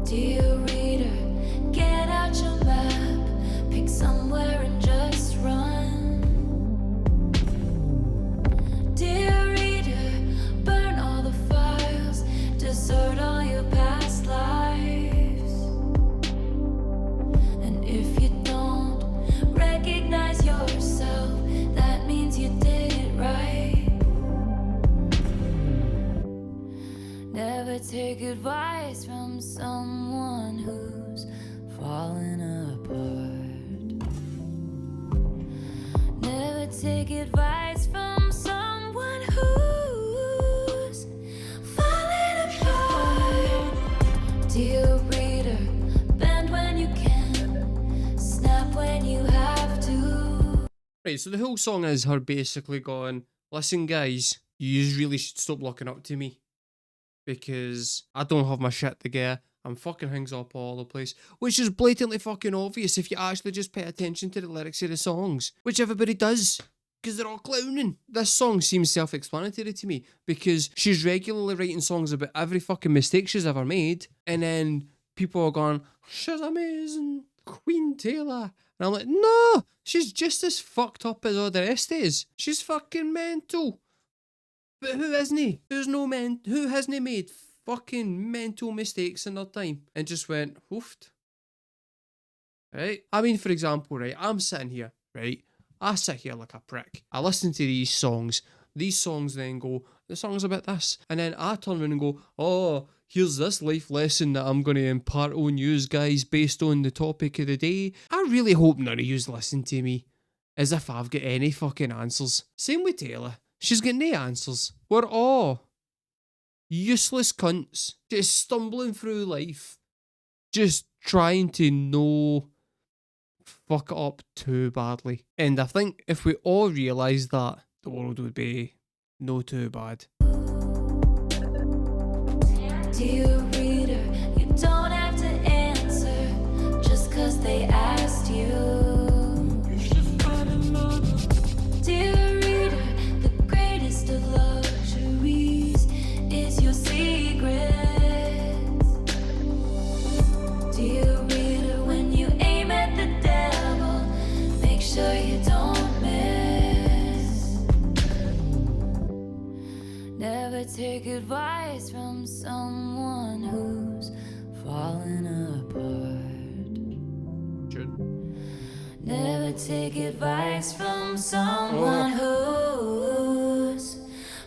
Dear reader, get out your map, pick somewhere and just run. Dear reader, burn all the files, desert all your past lives. And if you don't recognize yourself, that means you did it right. Never take advice from someone who's falling apart. Never take advice from someone who's falling apart. Dear reader, bend when you can, snap when you have to. Right, so the whole song is her basically going, listen guys, you really should stop looking up to me. Because I don't have my shit together. I'm fucking things up all over the place. Which is blatantly fucking obvious if you actually just pay attention to the lyrics of the songs. Which everybody does. Because they're all clowning. This song seems self-explanatory to me. Because she's regularly writing songs about every fucking mistake she's ever made. And then people are going, she's amazing. Queen Taylor. And I'm like, no! She's just as fucked up as all the rest is. She's fucking mental. But who isn't he? Who hasn't made fucking mental mistakes in their time and just went, hoofed? Right? I mean, for example, right, I'm sitting here, right? I sit here like a prick. I listen to these songs then go, the song's about this. And then I turn around and go, oh, here's this life lesson that I'm going to impart on you guys based on the topic of the day. I really hope none of yous listen to me as if I've got any fucking answers. Same with Taylor. She's got no answers. We're all useless cunts, just stumbling through life, just trying to no fuck it up too badly. And I think if we all realised that, the world would be no too bad. Dear reader, you don't have to answer just 'cause they asked you. Dear reader, the greatest of luxuries is your secret. Dear reader, when you aim at the devil, make sure you don't miss. Never take advice from someone who's falling apart. Never take advice from someone who's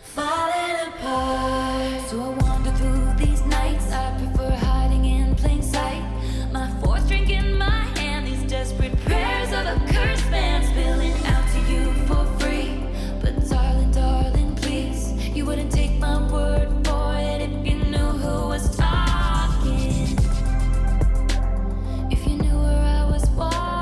falling apart. So I wander through these nights, I prefer hiding in plain sight. My fourth drink in my hand, these desperate prayers of a cursed man spilling out to you for free. But darling, darling, please, you wouldn't take my word for it if you knew who was talking. If you knew where I was walking.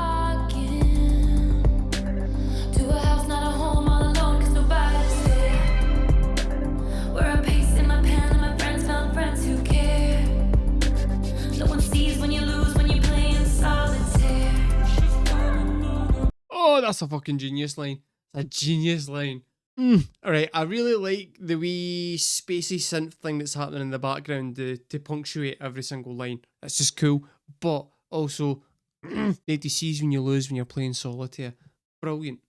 Oh, that's a fucking genius line. It's a genius line. Alright, I really like the wee spacey synth thing that's happening in the background to punctuate every single line. It's just cool. But also, 80 sees when you lose when you're playing solitaire. Brilliant.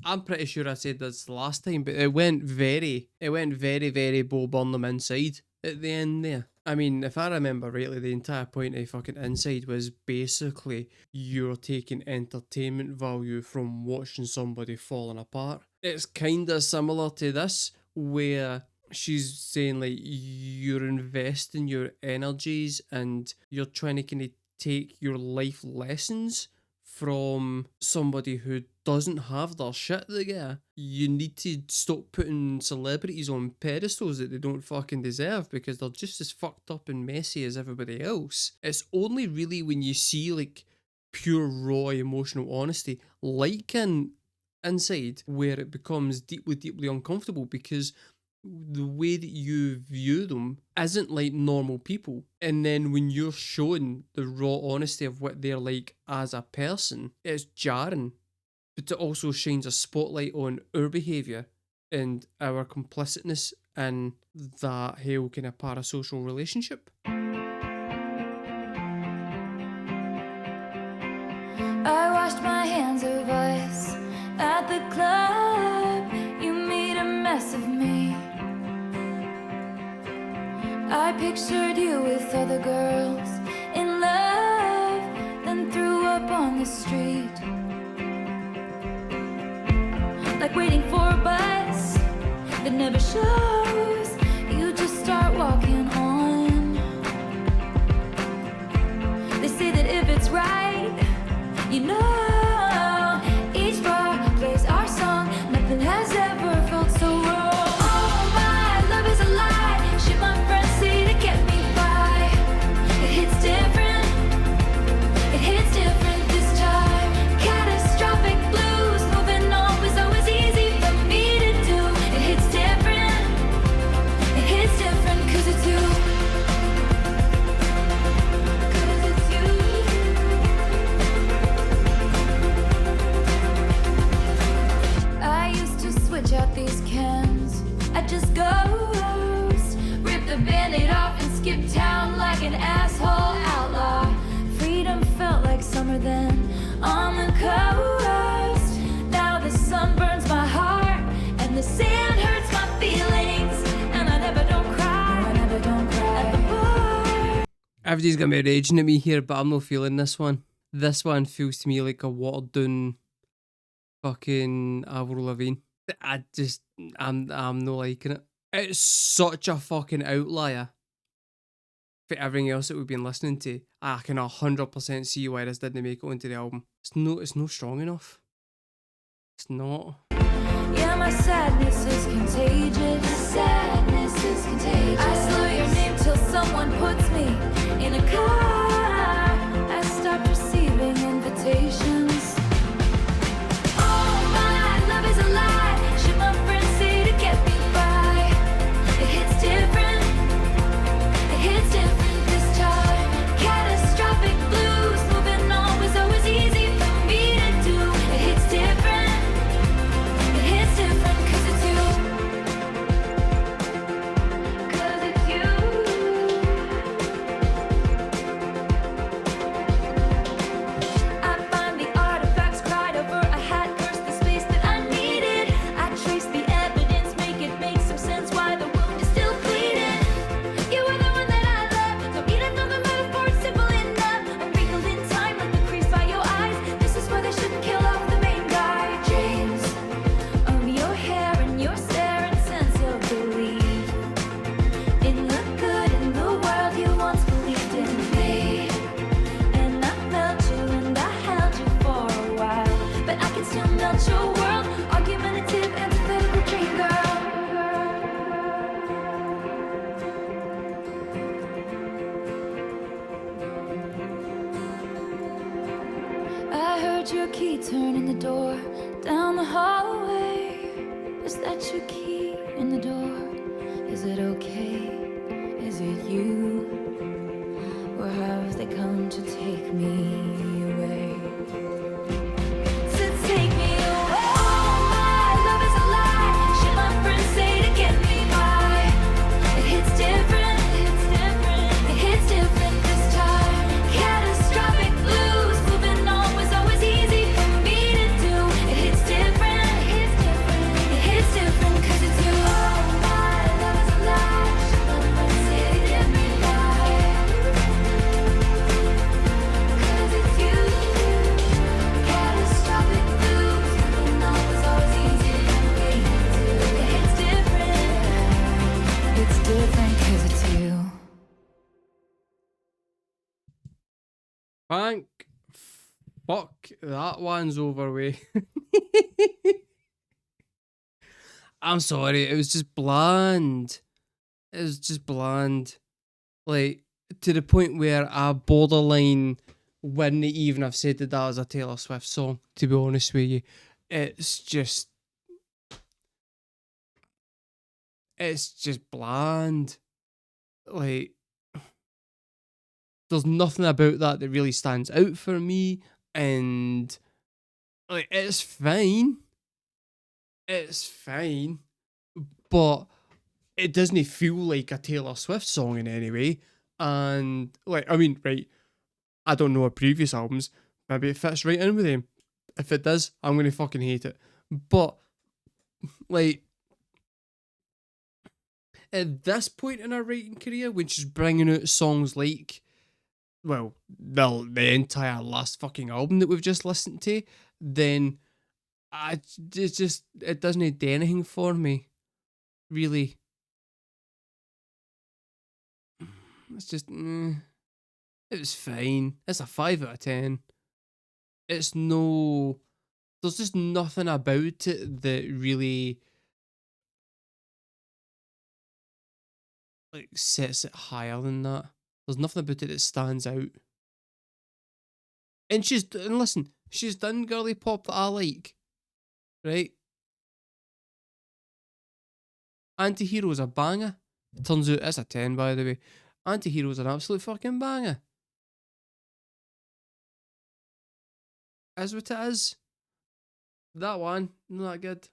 I'm pretty sure I said this last time, but it went very, very Bo Burnham inside at the end there. I mean, if I remember rightly, the entire point of fucking Inside was basically you're taking entertainment value from watching somebody falling apart. It's kind of similar to this, where she's saying like you're investing your energies and you're trying to kind of take your life lessons from somebody who doesn't have their shit together. You need to stop putting celebrities on pedestals that they don't fucking deserve because they're just as fucked up and messy as everybody else. It's only really when you see like pure raw emotional honesty, like in Inside, where it becomes deeply uncomfortable because the way that you view them isn't like normal people. And then when you're shown the raw honesty of what they're like as a person, it's jarring. But it also shines a spotlight on our behaviour and our complicitness in that whole kind of parasocial relationship. I washed my hands of us at the club. You made a mess of me. I pictured you with other girls in love, then threw up on the street. Like waiting for a bus that never shows, you just start walking on. They say that if it's right, you know, each bar plays our song. Nothing has ever felt so wrong. Oh, my love is a lie. Shit, my friends say to get me by. It hits different. It hits different this time. Catastrophic blues. Moving on was always easy for me to do. It hits different. It hits different 'cause it's you. 'Cause it's you. I used to switch out these cans. I just ghost, rip the band-aid off and skip town like an asshole outlaw. Freedom felt like summer then on the coast. Now the sun burns my heart and the sand hurts my feelings. And I never don't cry. I never don't cry at the bar. Everybody's gonna be raging at me here, but I'm not feeling this one. This one feels to me like a watered down fucking Avril Lavigne. I'm not liking it. It's such a fucking outlier for everything else that we've been listening to. I can 100% see why this didn't make it onto the album. It's not strong enough. It's not. Yeah, my sadness is contagious. My sadness is contagious. I slow your name till someone puts me in a car. I stopped receiving invitations. Oh, my love is a lie. Should my friends say to get me by? It hits different. It hits different this time. Catastrophic blues. Moving on was always easy for me to do. It hits different. It hits different 'cause it's you. 'Cause it's you. I find the artifacts cried over. I had cursed the space that I needed. I trace the evidence, make some sense why the wound is still bleeding. You were the one that I loved. Don't need another metaphor, it's simple enough. I'm wrinkled in time like the crease by your eyes. This is why they shouldn't kill off the main guy. Dreams of your hair and your stare and sense of belief in the good in the world you once believed in me. And I felt you and I held you for a while, but I can still melt your world. Argumentative, antithetical dream girl. I heard your key turn in the door down the hallway. Is that your key in the door? Is it okay? Is it you? Or have they come to take me away? To take me away. Oh, my love is a lie. Should my friends say to get me by? It hits different. It hits different. It hits different this time. Catastrophic blues. Moving on was always easy for me to do. It hits different. It Thank fuck that one's over with. I'm sorry, it was just bland. It was just bland. Like, to the point where I borderline wouldn't even have said that that was a Taylor Swift song, to be honest with you. It's just, it's just bland. Like, there's nothing about that that really stands out for me, and like, it's fine. It's fine, but it doesn't feel like a Taylor Swift song in any way. And like, I mean, right, I don't know her previous albums. Maybe it fits right in with them. If it does, I'm gonna fucking hate it. But like, at this point in her writing career, when she's bringing out songs like, well, the entire last fucking album that we've just listened to, then it doesn't do anything for me, really. It's just, it was fine. It's a 5 out of 10. It's no, there's just nothing about it that really like sets it higher than that. There's nothing about it that stands out. And listen, she's done girly pop that I like, right? Anti-Hero's a banger. It turns out it's a 10, by the way. Anti-Hero's an absolute fucking banger. Is what it is. That one, not that good.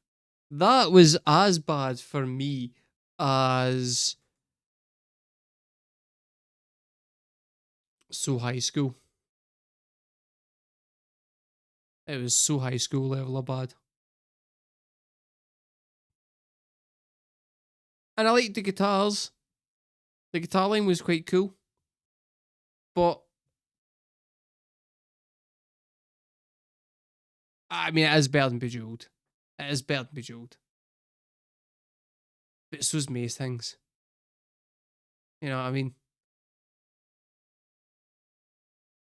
That was as bad for me as So High School. It was So High School level of bad. And I liked the guitars. The guitar line was quite cool. But I mean, it is better than Bejeweled. It is better than Bejeweled. But so's Maze Things. You know what I mean?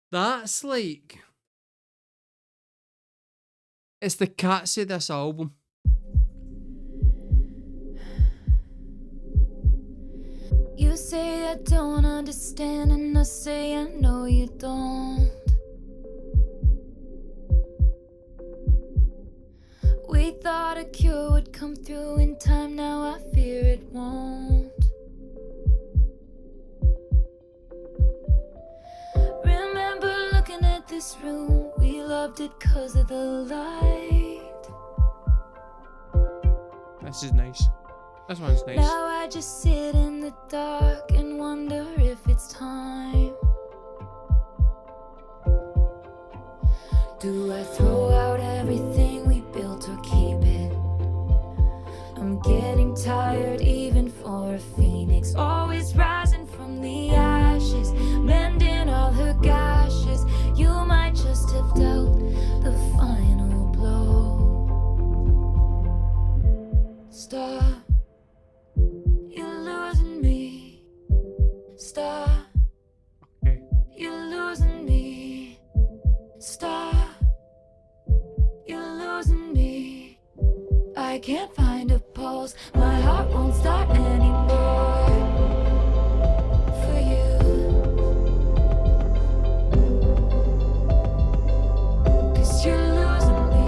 That's like, it's the Cats of this album. You say I don't understand, and I say I know you don't. We thought a cure would come through in time, now I fear it won't. Remember looking at this room, we loved it 'cause of the light. This is nice. This one's nice. Now I just sit in the dark and wonder if it's time. Do I throw out everything we built or keep it? I'm getting tired even for a phoenix, always rising from the ashes, mending all her gashes. You might just have dealt the final blow. Stop, you're losing me. Stop, Okay. you're losing me. Stop, you're losing me. I can't find a pulse, my heart won't start anymore. For you, 'cause you're losing me.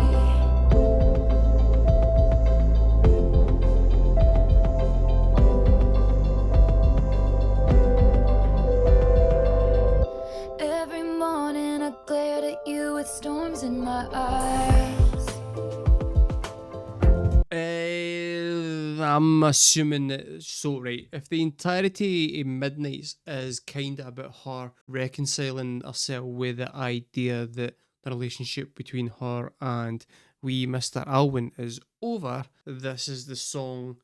Every morning I glared at you with storms in my eyes. I'm assuming that, so right, if the entirety of Midnights is kind of about her reconciling herself with the idea that the relationship between her and wee Mr. Alwyn is over, this is the song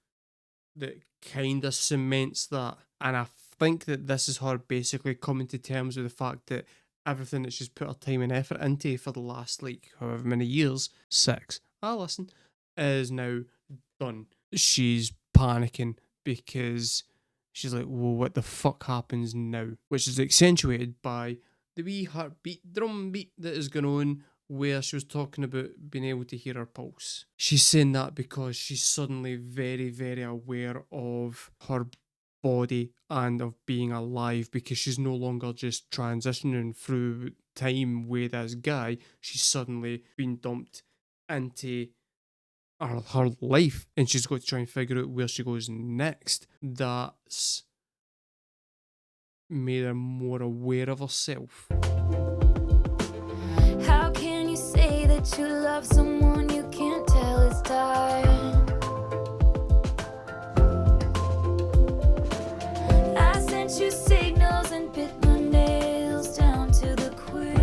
that kind of cements that. And I think that this is her basically coming to terms with the fact that everything that she's put her time and effort into for the last, like, however many years, 6, listen, is now done. She's panicking because she's like, well, what the fuck happens now? Which is accentuated by the wee heartbeat, drum beat that is going on, where she was talking about being able to hear her pulse. She's saying that because she's suddenly very, very aware of her body and of being alive, because she's no longer just transitioning through time with this guy. She's suddenly been dumped into her life, and she's got to try and figure out where she goes next. That's made her more aware of herself. How can you say that you love someone you can't tell is tired? I sent you signals and bit my nails down to the quick.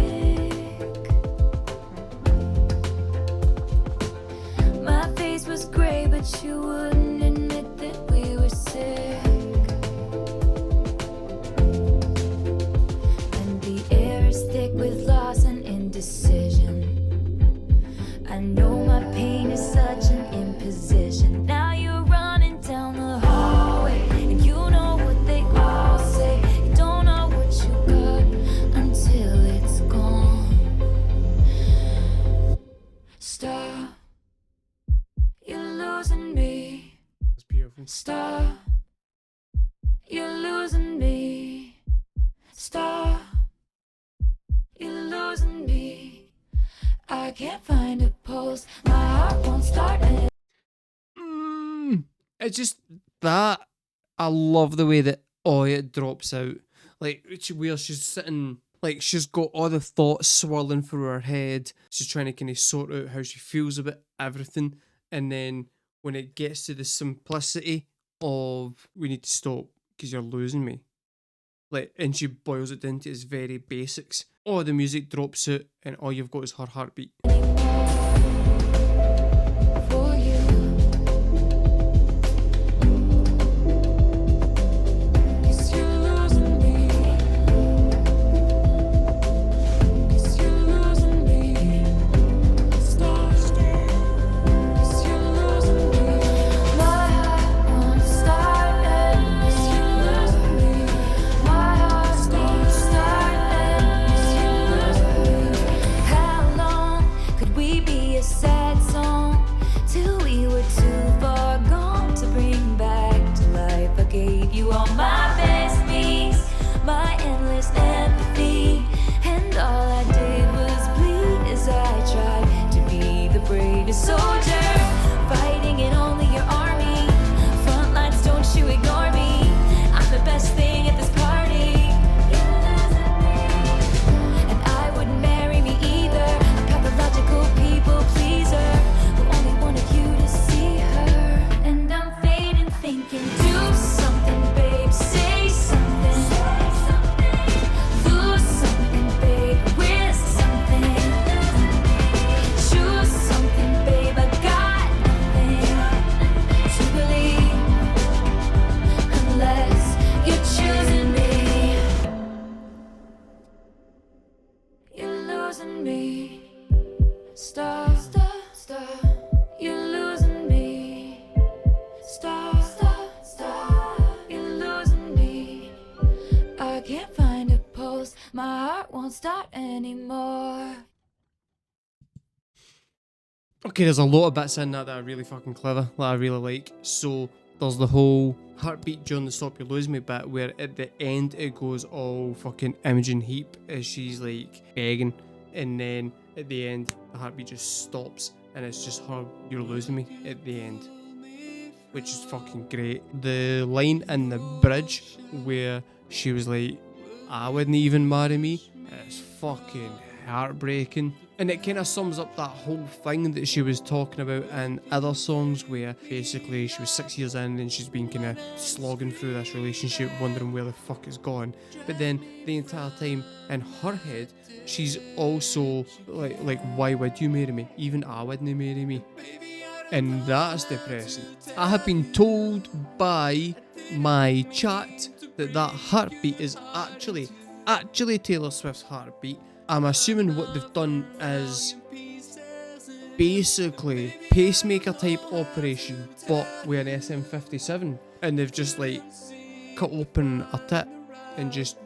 My face was gray, but you wouldn't admit that we were sick. Thick with loss and indecision. I know my pain is such an imposition. Now you're running down the hallway, and you know what they all say. You don't know what you got until it's gone. Stop, you're losing me. That's beautiful. Stop, you're losing me. Stop, you're losing me. I can't find a pulse. My heart won't start. It's just that. I love the way that it drops out. Like, where she's sitting, like, she's got all the thoughts swirling through her head. She's trying to kind of sort out how she feels about everything. And then when it gets to the simplicity of, we need to stop because you're losing me. Like, and she boils it down to its very basics. The music drops out, and all you've got is her heartbeat. For you. 'Cause you're losing me. 'Cause you're losing me. Stop. 'Cause you're losing me. My heart won't start. 'Cause you're losing me. My heart won't start. How long could we be a sad song till we were too far gone to bring back to life? I gave you all my best beats, my endless empathy, and all I did was bleed as I tried to be the bravest soldier, fighting in only your army. Front lines, don't you ignore me. I'm the best thing at this party. And I wouldn't marry me either. A pathological people pleaser who only wanted you to see her. And I'm fading, thinking, do something, babe, say something. Lose something, babe, risk something. Choose something, babe, I got nothing to believe unless you're choosing me. You're losing me. Stop, stop, stop. You're losing me. Stop, stop, stop. You're losing me. I can't find a pulse. My heart won't start anymore. Okay, there's a lot of bits in that are really fucking clever, that I really like. So, there's the whole heartbeat during the Stop You Lose Me bit, where at the end it goes all fucking Imogen Heap as she's like begging, and then at the end the heartbeat just stops and it's just her, you're losing me at the end, which is fucking great. The line in the bridge where she was like, I wouldn't even marry me, it's fucking heartbreaking. And it kind of sums up that whole thing that she was talking about in other songs, where basically she was 6 years in and she's been kind of slogging through this relationship, wondering where the fuck it's gone. But then the entire time in her head, she's also like, why would you marry me? Even I wouldn't marry me. And that's depressing. I have been told by my chat that that heartbeat is actually Taylor Swift's heartbeat. I'm assuming what they've done is basically pacemaker type operation, but with an SM57, and they've just like cut open a tit and just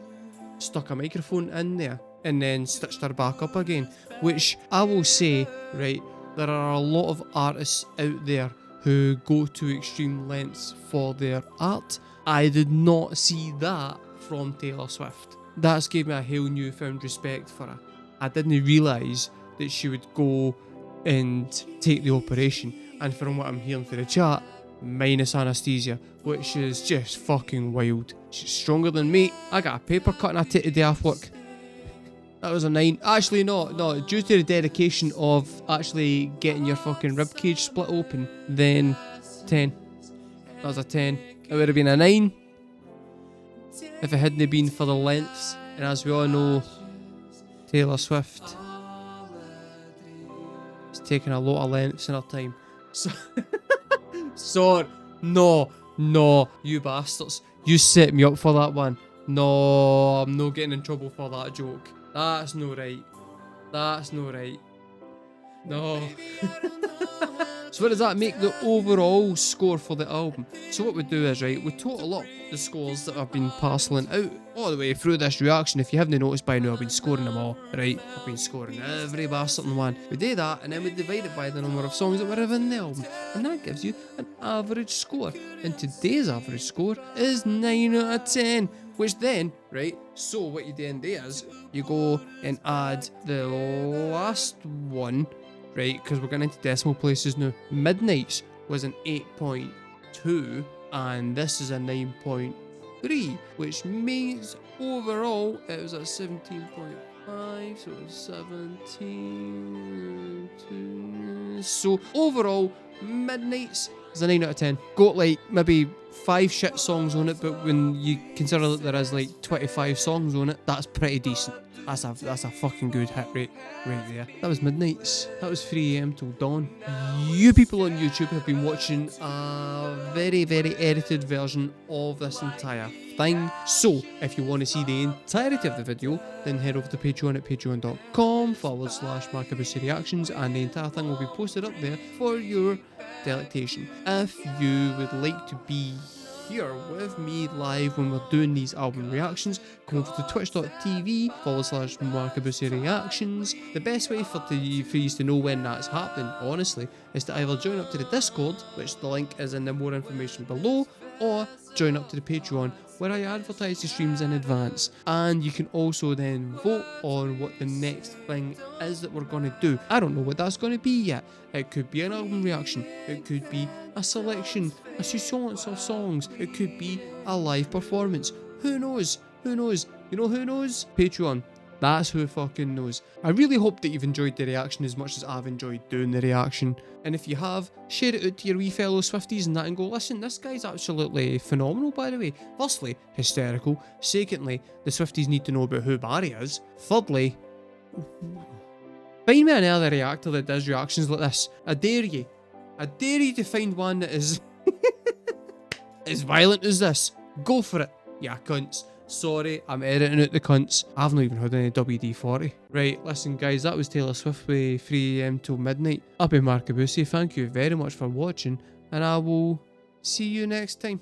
stuck a microphone in there and then stitched her back up again. Which I will say, right, there are a lot of artists out there who go to extreme lengths for their art. I did not see that from Taylor Swift. That's gave me a whole newfound respect for her. I didn't realise that she would go and take the operation, and from what I'm hearing for the chat, minus anaesthesia, which is just fucking wild. She's stronger than me. I got a paper cut and I take the day off work. That was a 9. Actually, no. Due to the dedication of actually getting your fucking ribcage split open, then 10. That was a 10. It would have been a 9 if it hadn't been for the lengths. And as we all know, Taylor Swift is taking a lot of lengths in her time. So, sorry. No, you bastards. You set me up for that one. No, I'm not getting in trouble for that joke. That's no right. That's no right. No. So what does that make the overall score for the album? So what we do is, right, we total up the scores that I've been parcelling out all the way through this reaction. If you haven't noticed by now, I've been scoring them all, right? I've been scoring every bastard in one. We do that, and then we divide it by the number of songs that were in the album, and that gives you an average score. And today's average score is 9 out of 10. Which then, right, so what you then do is, you go and add the last one, right, because we're going into decimal places now. Midnight's was an 8.2, and this is a 9.3, which means overall it was at 17.5, so it was 17. So overall, Midnight's is a 9 out of 10. Got like maybe 5 shit songs on it, but when you consider that there is like 25 songs on it, that's pretty decent. That's a fucking good hit rate right there. That was Midnight's. That was 3 AM till dawn. You people on YouTube have been watching a very, very edited version of this entire thing. So, if you want to see the entirety of the video, then head over to Patreon at patreon.com/MARKABUSI reactions, and the entire thing will be posted up there for your delectation. If you would like to be here with me live when we're doing these album reactions, come over to twitch.tv/MARKABUSI reactions. The best way for you to know when that's happening, honestly, is to either join up to the Discord, which the link is in the more information below, or join up to the Patreon, where I advertise the streams in advance. And you can also then vote on what the next thing is that we're going to do. I don't know what that's going to be yet. It could be an album reaction, it could be a selection, a sequence of songs, it could be a live performance. Who knows? Who knows? You know who knows? Patreon. That's who fucking knows. I really hope that you've enjoyed the reaction as much as I've enjoyed doing the reaction. And if you have, share it out to your wee fellow Swifties and that, and go, listen, this guy's absolutely phenomenal, by the way. Firstly, hysterical. Secondly, the Swifties need to know about who Barry is. Thirdly, find me another reactor that does reactions like this. I dare you. I dare you to find one that is as violent as this. Go for it, ya cunts. Sorry, I'm editing out the cunts. I've not even heard any WD-40. Right, listen guys, that was Taylor Swift with 3 AM till midnight. I've been MARKABUSI, thank you very much for watching, and I will see you next time.